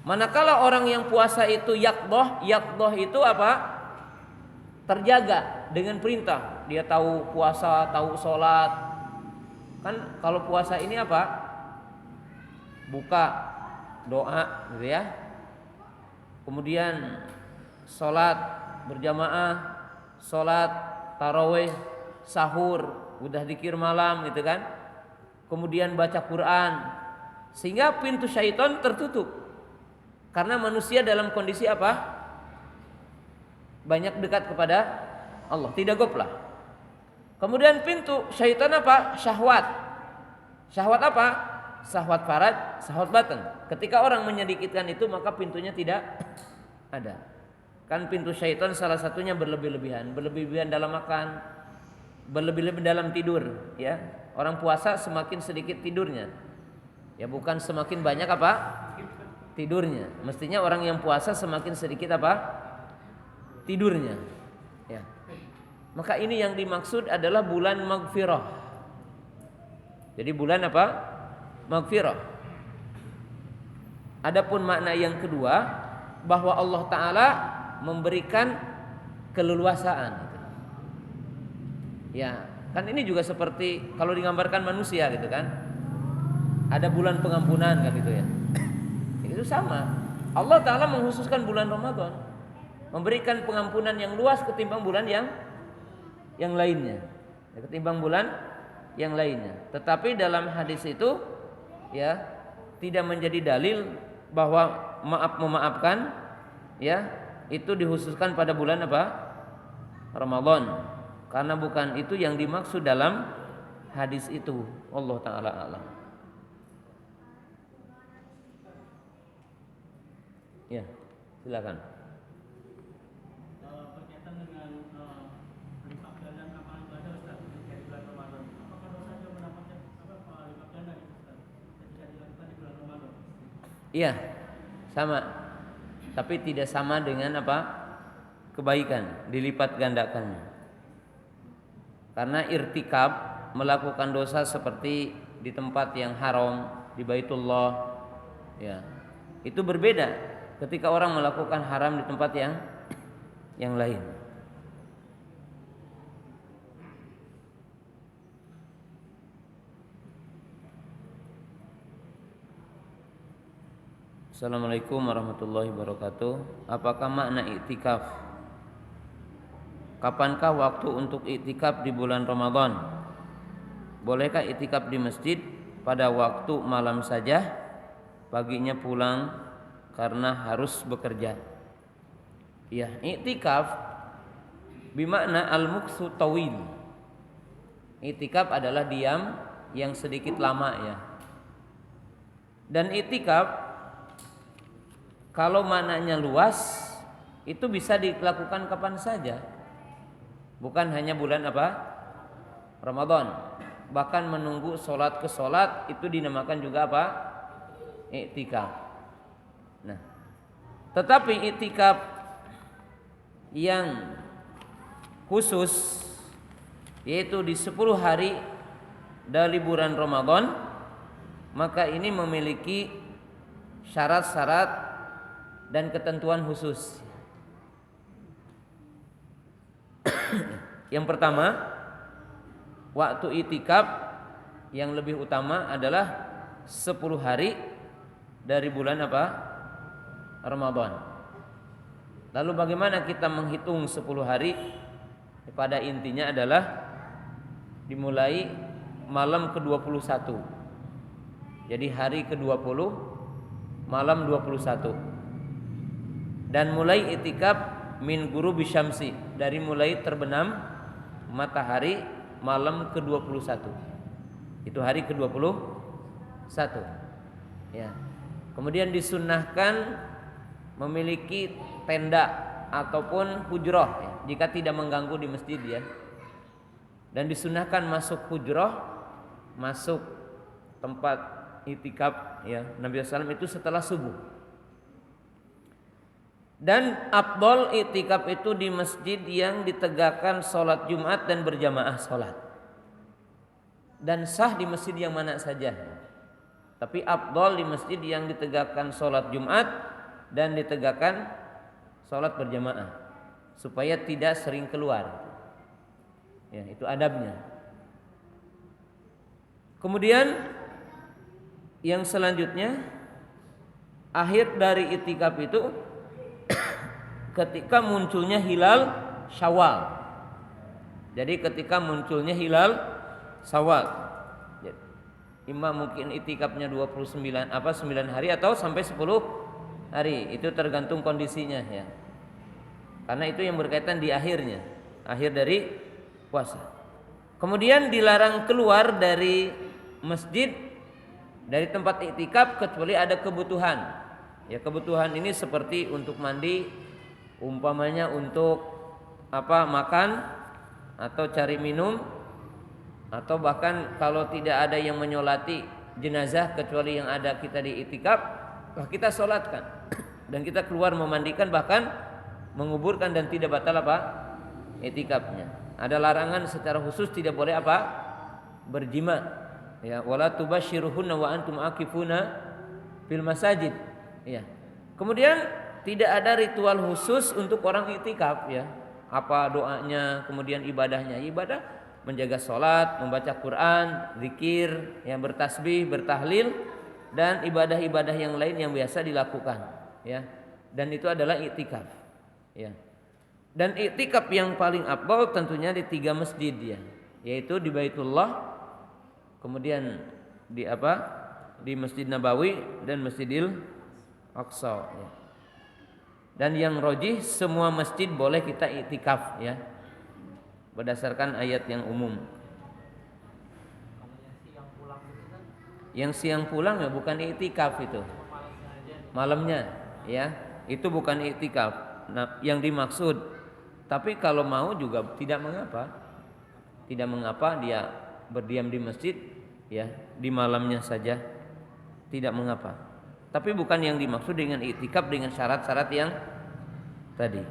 Manakala orang yang puasa itu yaqdah itu apa? Terjaga dengan perintah. Dia tahu puasa, tahu sholat. Kan kalau puasa ini apa? Buka, doa gitu ya. Kemudian sholat berjamaah, sholat tarawih, sahur, udah zikir malam gitu kan. Kemudian baca Quran. Sehingga pintu syaitan tertutup. Karena manusia dalam kondisi apa? banyak dekat kepada Allah, tidak goplah. Kemudian pintu syaitan apa? Syahwat. Syahwat apa? Syahwat faraj, syahwat batin. Ketika orang menyedikitkan itu, maka pintunya tidak ada. Kan pintu syaitan salah satunya berlebih-lebihan dalam makan, berlebih-lebihan dalam tidur, ya. Orang puasa semakin sedikit tidurnya. Ya, bukan semakin banyak apa? Tidurnya. Mestinya orang yang puasa semakin sedikit apa? Tidurnya. Ya. Maka ini yang dimaksud adalah bulan maghfirah. Jadi bulan apa? Maghfirah. Adapun makna yang kedua, bahwa Allah Ta'ala memberikan keleluasaan. Ya, kan ini juga seperti kalau digambarkan manusia gitu kan. Ada bulan pengampunan kan gitu ya. Itu sama. Allah Ta'ala mengkhususkan bulan Ramadan, memberikan pengampunan yang luas ketimbang bulan yang lainnya. Ketimbang bulan yang lainnya. Tetapi dalam hadis itu ya tidak menjadi dalil bahwa memaafkan ya itu dikhususkan pada bulan apa? Ramadan. Karena bukan itu yang dimaksud dalam hadis itu. Allah Ta'ala a'lam. Ya, silakan. Berkaitan dengan lipat ganda amalan ibadah Ustaz ketika di bulan Ramadan. Apakah dosa juga mendapatkan lipat ganda itu Ustaz ketika dilakukan di bulan Ramadan? Iya, sama. Tapi tidak sama dengan apa? Kebaikan, dilipat gandakannya. Karena irtikab, melakukan dosa seperti di tempat yang haram, di Baitullah, ya. Itu berbeda ketika orang melakukan haram di tempat yang lain. Assalamualaikum warahmatullahi wabarakatuh. Apakah makna iktikaf? Kapankah waktu untuk iktikaf di bulan Ramadan? Bolehkah iktikaf di masjid pada waktu malam saja? Paginya pulang karena harus bekerja. Ya, iktikaf bimakna al-muksu tawil. Iktikaf adalah diam yang sedikit lama ya. Dan iktikaf kalau maknanya luas itu bisa dilakukan kapan saja. Bukan hanya bulan apa? Ramadan. Bahkan menunggu sholat ke sholat itu dinamakan juga apa? Iktikaf. Nah, tetapi iktikaf yang khusus yaitu di 10 hari dari bulan Ramadan, maka ini memiliki syarat-syarat dan ketentuan khusus. Yang pertama, waktu iktikaf yang lebih utama adalah 10 hari dari bulan apa? Ramadan. Lalu bagaimana kita menghitung 10 hari? Pada intinya adalah dimulai malam ke-21. Jadi hari ke-20 malam 21. Dan mulai iktikaf min ghurubi syamsi, dari mulai terbenam matahari malam ke-21. Itu hari ke-21. Ya. Kemudian disunnahkan memiliki tenda ataupun hujrah ya, jika tidak mengganggu di masjid ya. Dan disunnahkan masuk hujrah, masuk tempat iktikaf ya Nabi SAW itu setelah subuh. Dan afdol iktikaf itu di masjid yang ditegakkan sholat Jumat dan berjamaah sholat. Dan sah di masjid yang mana saja. Tapi afdol di masjid yang ditegakkan sholat Jumat dan ditegakkan sholat berjamaah, supaya tidak sering keluar. Ya, itu adabnya. Kemudian yang selanjutnya, akhir dari iktikaf itu ketika munculnya hilal Syawal. Jadi ketika munculnya hilal Syawal. Imam mungkin iktikafnya 9 hari atau sampai 10 hari, itu tergantung kondisinya ya. karena itu yang berkaitan di akhirnya, akhir dari puasa. Kemudian dilarang keluar dari masjid, dari tempat iktikaf kecuali ada kebutuhan. Ya, kebutuhan ini seperti untuk mandi, umpamanya untuk makan atau cari minum, atau bahkan kalau tidak ada yang menyolati jenazah kecuali yang ada kita di iktikaf, kita sholatkan dan kita keluar memandikan bahkan menguburkan dan tidak batal iktikafnya. Ada larangan secara khusus tidak boleh berjima. Ya, wala tubasyiruhunna wa antum akifuna fil masajid. Ya. Kemudian tidak ada ritual khusus untuk orang iktikaf ya. Apa doanya, kemudian ibadahnya, ibadah menjaga sholat, membaca Quran, zikir, yang bertasbih, bertahlil, dan ibadah-ibadah yang lain yang biasa dilakukan, ya. Dan itu adalah iktikaf, ya. Dan iktikaf yang paling afdal tentunya di 3 masjid ya, yaitu di Baitullah, kemudian di Masjid Nabawi dan Masjidil Aqsa. Ya. Dan yang rajih semua masjid boleh kita iktikaf ya. Berdasarkan ayat yang umum. Yang siang pulang ya bukan iktikaf itu. Malamnya ya, itu bukan iktikaf. Nah, yang dimaksud. Tapi kalau mau juga tidak mengapa. Tidak mengapa dia berdiam di masjid ya, di malamnya saja. Tidak mengapa. Tapi bukan yang dimaksud dengan iktikaf dengan syarat-syarat yang tadi.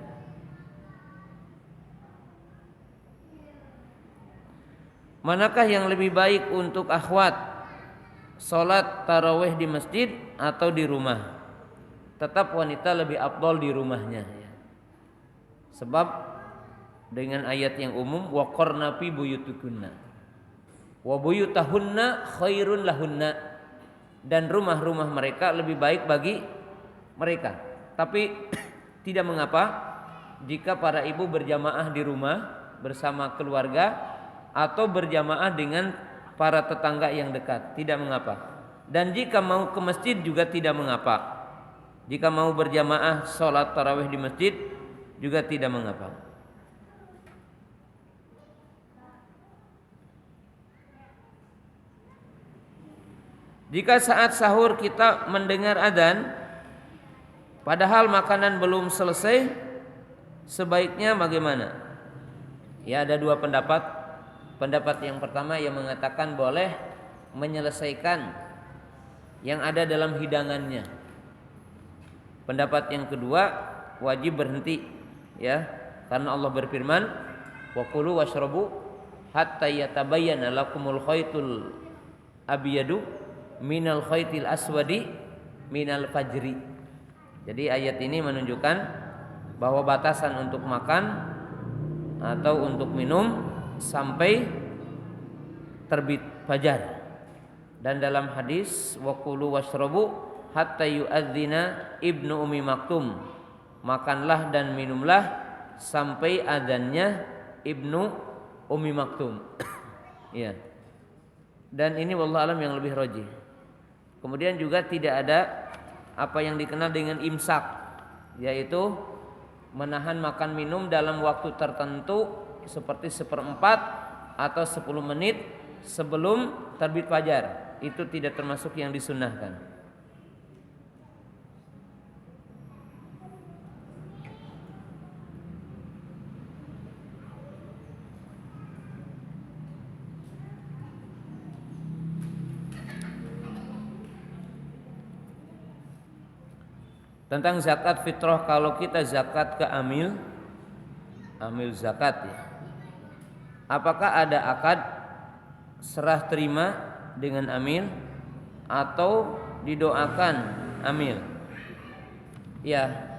Manakah yang lebih baik untuk akhwat, sholat tarawih di masjid atau di rumah? Tetap wanita lebih afdal di rumahnya ya. Sebab dengan ayat yang umum waqarna fi buyutikunna wa buyutahunna khairun lahunna, dan rumah-rumah mereka lebih baik bagi mereka. Tapi tidak mengapa jika para ibu berjamaah di rumah bersama keluarga atau berjamaah dengan para tetangga yang dekat, tidak mengapa. Dan jika mau ke masjid juga tidak mengapa. Jika mau berjamaah sholat tarawih di masjid juga tidak mengapa. Jika saat sahur kita mendengar adzan padahal makanan belum selesai, sebaiknya bagaimana? Ya, ada 2 pendapat. Pendapat yang pertama yang mengatakan boleh menyelesaikan yang ada dalam hidangannya. Pendapat yang kedua wajib berhenti ya, karena Allah berfirman wa kulu washrabu hatta yatabayyana lakumul khaytul abyadu minal khaytil aswadi minal fajri. Jadi ayat ini menunjukkan bahwa batasan untuk makan atau untuk minum sampai terbit fajar. Dan dalam hadis waqulu washrabu hatta yu'adzina ibnu ummi maktum, makanlah dan minumlah sampai adzannya ibnu ummi maktum. Ya. Dan ini wallahu alam yang lebih rajih. Kemudian juga tidak ada apa yang dikenal dengan imsak, yaitu menahan makan minum dalam waktu tertentu seperti 1/4 atau 10 menit sebelum terbit fajar. Itu tidak termasuk yang disunnahkan. Tentang zakat fitrah, kalau kita zakat ke amil zakat ya, apakah ada akad serah terima dengan amil atau didoakan amil? Ya,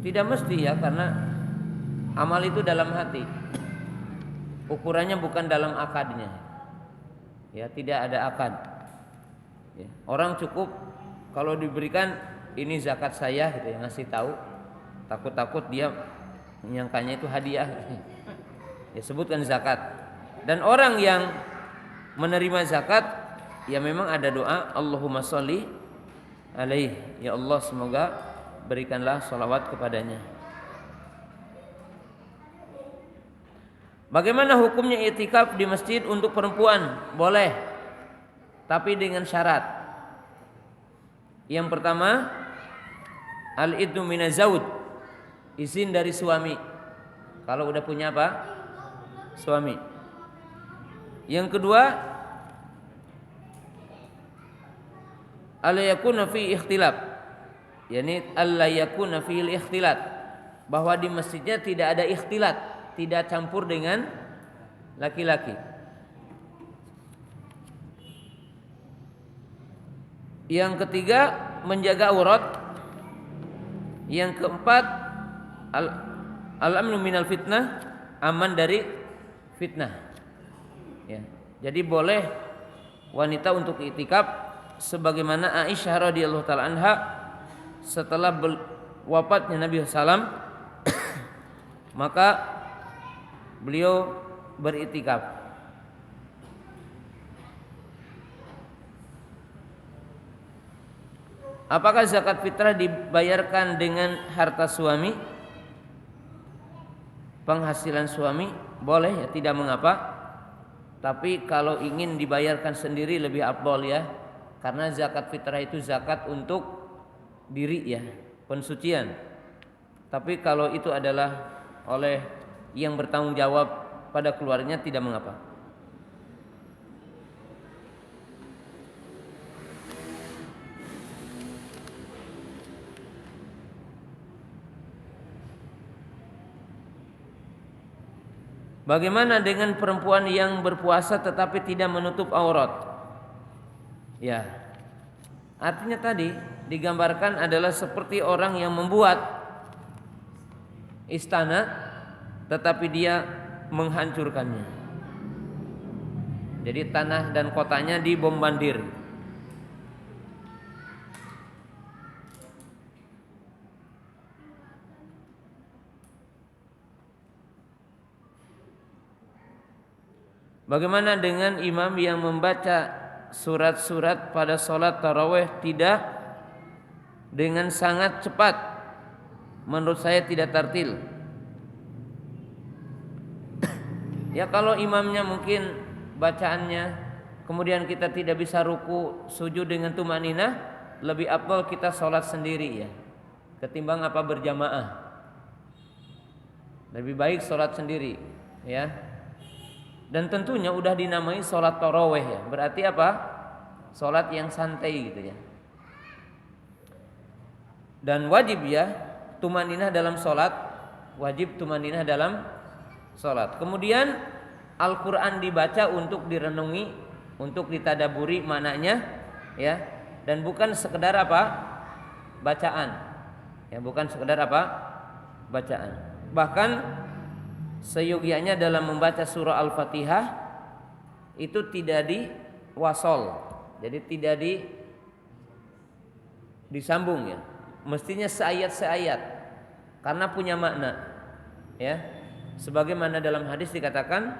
tidak mesti ya, karena amal itu dalam hati. Ukurannya bukan dalam akadnya. Ya, tidak ada akad. Ya, orang cukup kalau diberikan ini zakat saya gitu ya, ngasih tahu. Takut-takut dia menyangkanya itu hadiah. Ya, sebutkan zakat. Dan orang yang menerima zakat ya memang ada doa Allahumma sholli alaihi, ya Allah semoga berikanlah sholawat kepadanya. Bagaimana hukumnya i'tikaf di masjid untuk perempuan? Boleh, tapi dengan syarat. Yang pertama, al-idnu minaz-zawj, izin dari suami. Kalau udah punya apa? Suami. Yang kedua, alla yakuna fi ikhtilaf, yakni alla yakuna fi ikhtilat, bahwa di masjidnya tidak ada ikhtilat, tidak campur dengan laki-laki. Yang ketiga, menjaga aurat. Yang keempat, al-amnu minal fitnah, aman dari fitnah. Ya. Jadi boleh wanita untuk i'tikaf sebagaimana Aisyah radhiyallahu taala anha setelah wafatnya Nabi sallam maka beliau beriktikaf. Apakah zakat fitrah dibayarkan dengan harta suami? Penghasilan suami boleh ya, tidak mengapa. Tapi kalau ingin dibayarkan sendiri lebih afdal ya. Karena zakat fitrah itu zakat untuk diri ya, pensucian. Tapi kalau itu adalah oleh yang bertanggung jawab pada keluarganya tidak mengapa. Bagaimana dengan perempuan yang berpuasa tetapi tidak menutup aurat? Ya, artinya tadi digambarkan adalah seperti orang yang membuat istana tetapi dia menghancurkannya. Jadi tanah dan kotanya dibombardir. Bagaimana dengan imam yang membaca surat-surat pada sholat tarawih tidak dengan sangat cepat? Menurut saya tidak tartil. Ya kalau imamnya mungkin bacaannya kemudian kita tidak bisa ruku sujud dengan tumaninah, lebih afdal kita sholat sendiri ya, ketimbang apa berjamaah. Lebih baik sholat sendiri ya. Dan tentunya udah dinamai sholat tarawih ya, berarti apa? Sholat yang santai gitu ya. Dan wajib ya tumaninah dalam sholat, wajib tumaninah dalam sholat. Kemudian Al-Quran dibaca untuk direnungi, untuk ditadaburi maknanya ya, dan bukan sekedar apa? Bacaan ya, bukan sekedar apa? Bacaan. Bahkan seyogianya dalam membaca surah Al-Fatihah itu tidak diwasol, jadi tidak disambung ya, mestinya seayat-seayat karena punya makna ya. Sebagaimana dalam hadis dikatakan,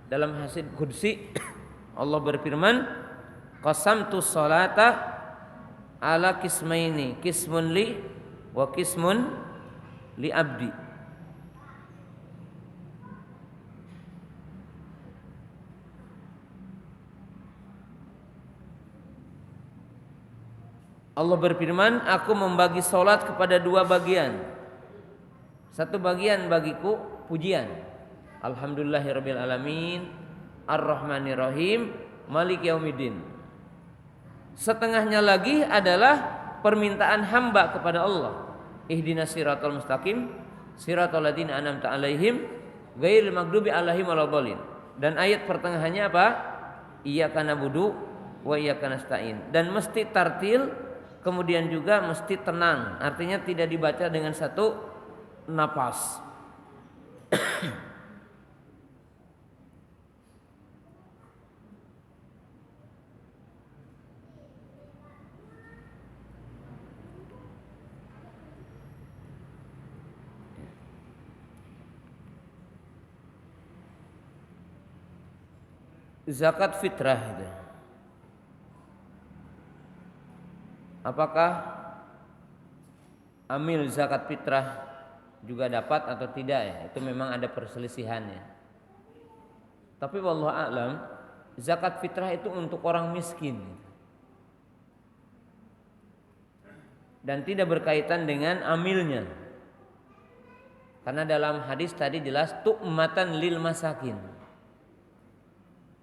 dalam hadis qudsi Allah berfirman, qasamtu sholata ala kismaini, kismun li wa kismun li abdi. Allah berfirman, aku membagi solat kepada dua bagian. Satu bagian bagiku pujian, alhamdulillahirabbil alamin, arrahmanirrahim, maliki yaumiddin. Setengahnya lagi adalah permintaan hamba kepada Allah, ihdinas siratal mustaqim, siratal ladzina an'amta alaihim, ghairil maghdubi alaihim waladdallin. Dan ayat pertengahannya apa? Iyyaka na'budu wa iyyaka nasta'in. Dan mesti tartil, kemudian juga mesti tenang, artinya tidak dibaca dengan satu napas. Zakat fitrah itu, apakah amil zakat fitrah juga dapat atau tidak ya? Itu memang ada perselisihannya. Tapi wallahu a'lam, zakat fitrah itu untuk orang miskin dan tidak berkaitan dengan amilnya. Karena dalam hadis tadi jelas tu'matan lil masakin,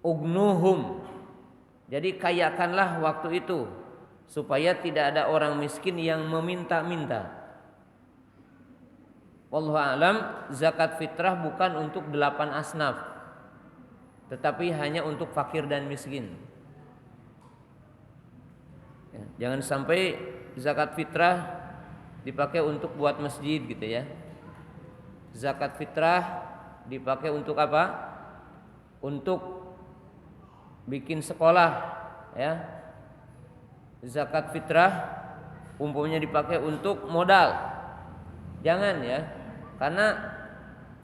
ugnuhum. Jadi kayakanlah waktu itu supaya tidak ada orang miskin yang meminta-minta. Wallahu a'lam, zakat fitrah bukan untuk 8 asnaf, tetapi hanya untuk fakir dan miskin. Ya, jangan sampai zakat fitrah dipakai untuk buat masjid gitu ya. Zakat fitrah dipakai untuk apa? Untuk bikin sekolah ya. Zakat fitrah umpamanya dipakai untuk modal. Jangan ya. Karena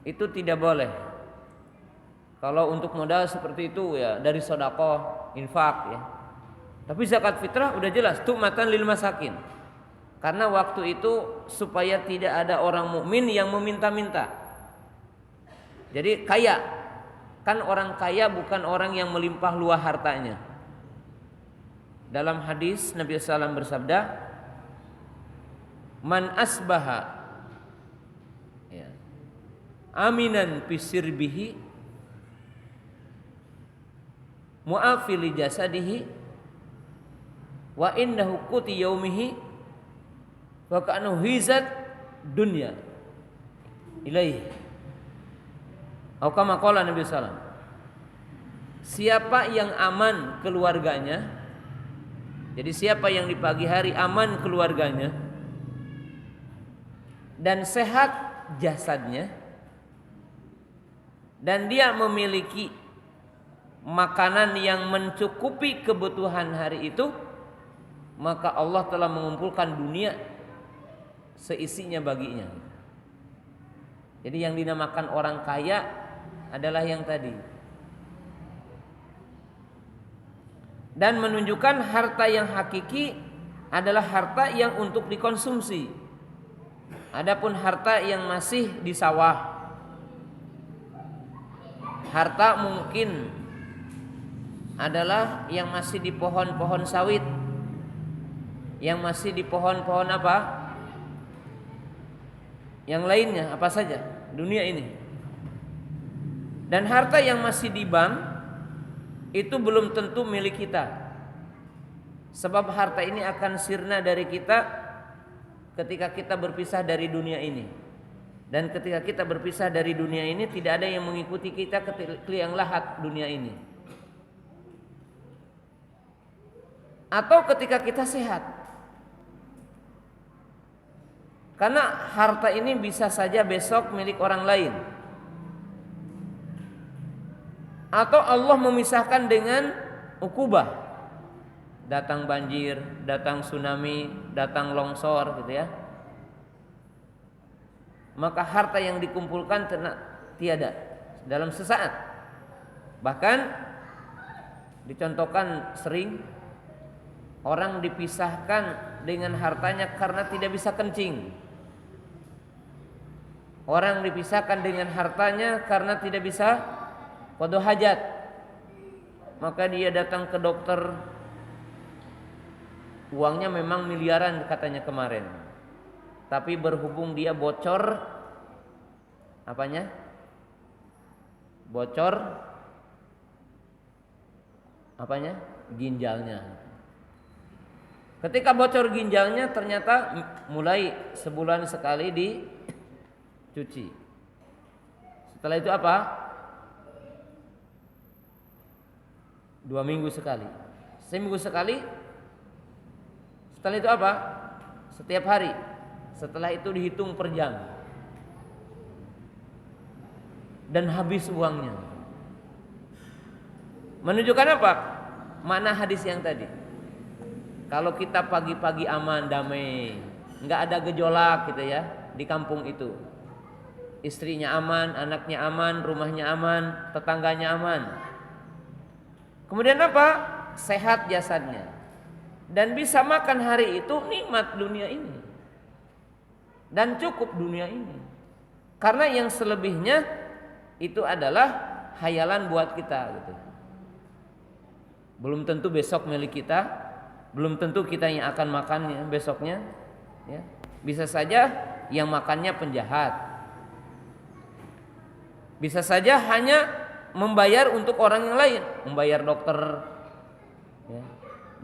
itu tidak boleh. Kalau untuk modal seperti itu ya dari sedekah, infak ya. Tapi zakat fitrah udah jelas tu'matan lil masakin. Karena waktu itu supaya tidak ada orang mukmin yang meminta-minta. Jadi kaya. Kan orang kaya bukan orang yang melimpah luah hartanya. Dalam hadis Nabi SAW bersabda, "Man asbaha ya, aminan fisirbihi mu'afili jasadihi wa innahu quti yaumihi wa ka'annahu hizat dunya ilaihi." Atau kama qala Nabi sallallahu alaihi wasallam, siapa yang aman keluarganya, jadi siapa yang di pagi hari aman keluarganya dan sehat jasadnya dan dia memiliki makanan yang mencukupi kebutuhan hari itu, maka Allah telah mengumpulkan dunia seisinya baginya. Jadi yang dinamakan orang kaya adalah yang tadi. Dan menunjukkan harta yang hakiki adalah harta yang untuk dikonsumsi. Adapun harta yang masih di sawah, harta mungkin adalah yang masih di pohon-pohon sawit, yang masih di pohon-pohon apa? Yang lainnya apa saja dunia ini. Dan harta yang masih di bank itu belum tentu milik kita. Sebab harta ini akan sirna dari kita ketika kita berpisah dari dunia ini. Dan ketika kita berpisah dari dunia ini, tidak ada yang mengikuti kita ke liang lahat dunia ini. Atau ketika kita sehat. Karena harta ini bisa saja besok milik orang lain. Atau Allah memisahkan dengan ukubah. Datang banjir, datang tsunami, datang longsor gitu ya. Maka harta yang dikumpulkan tiada dalam sesaat. Bahkan dicontohkan sering orang dipisahkan dengan hartanya karena tidak bisa kencing. Orang dipisahkan dengan hartanya karena tidak bisa qada hajat. Maka dia datang ke dokter, uangnya memang miliaran katanya kemarin, tapi berhubung dia bocor apanya? Bocor apanya? Ginjalnya. Ketika bocor ginjalnya ternyata mulai sebulan sekali dicuci. Setelah itu apa? 2 minggu sekali. Seminggu sekali. Setelah itu apa? Setiap hari. Setelah itu dihitung per jam. Dan habis uangnya. Menunjukkan apa? Mana hadis yang tadi? Kalau kita pagi-pagi aman, damai, nggak ada gejolak gitu ya di kampung itu. Istrinya aman, anaknya aman, rumahnya aman, tetangganya aman. Kemudian apa? Sehat jasadnya. Dan bisa makan hari itu, nikmat dunia ini. Dan cukup dunia ini. Karena yang selebihnya itu adalah khayalan buat kita gitu. Belum tentu besok milik kita, belum tentu kita yang akan makannya besoknya, ya. Bisa saja yang makannya penjahat, bisa saja hanya membayar untuk orang yang lain, membayar dokter, ya,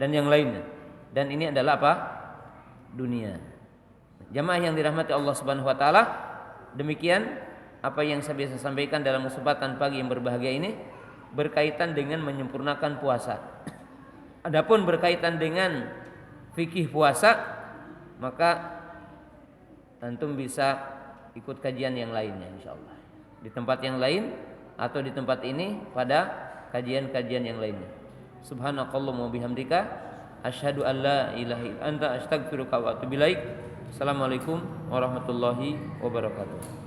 dan yang lainnya. Dan ini adalah apa? Dunia. Jamaah yang dirahmati Allah Subhanahu wa taala, demikian apa yang saya bisa sampaikan dalam kesempatan pagi yang berbahagia ini berkaitan dengan menyempurnakan puasa. Adapun berkaitan dengan fikih puasa, maka antum bisa ikut kajian yang lainnya insyaallah. Di tempat yang lain atau di tempat ini pada kajian-kajian yang lainnya. Subhanakallahumma wa bihamdika asyhadu an la ilaha illa anta astaghfiruka wa atubu ilaik. Assalamualaikum warahmatullahi wabarakatuh.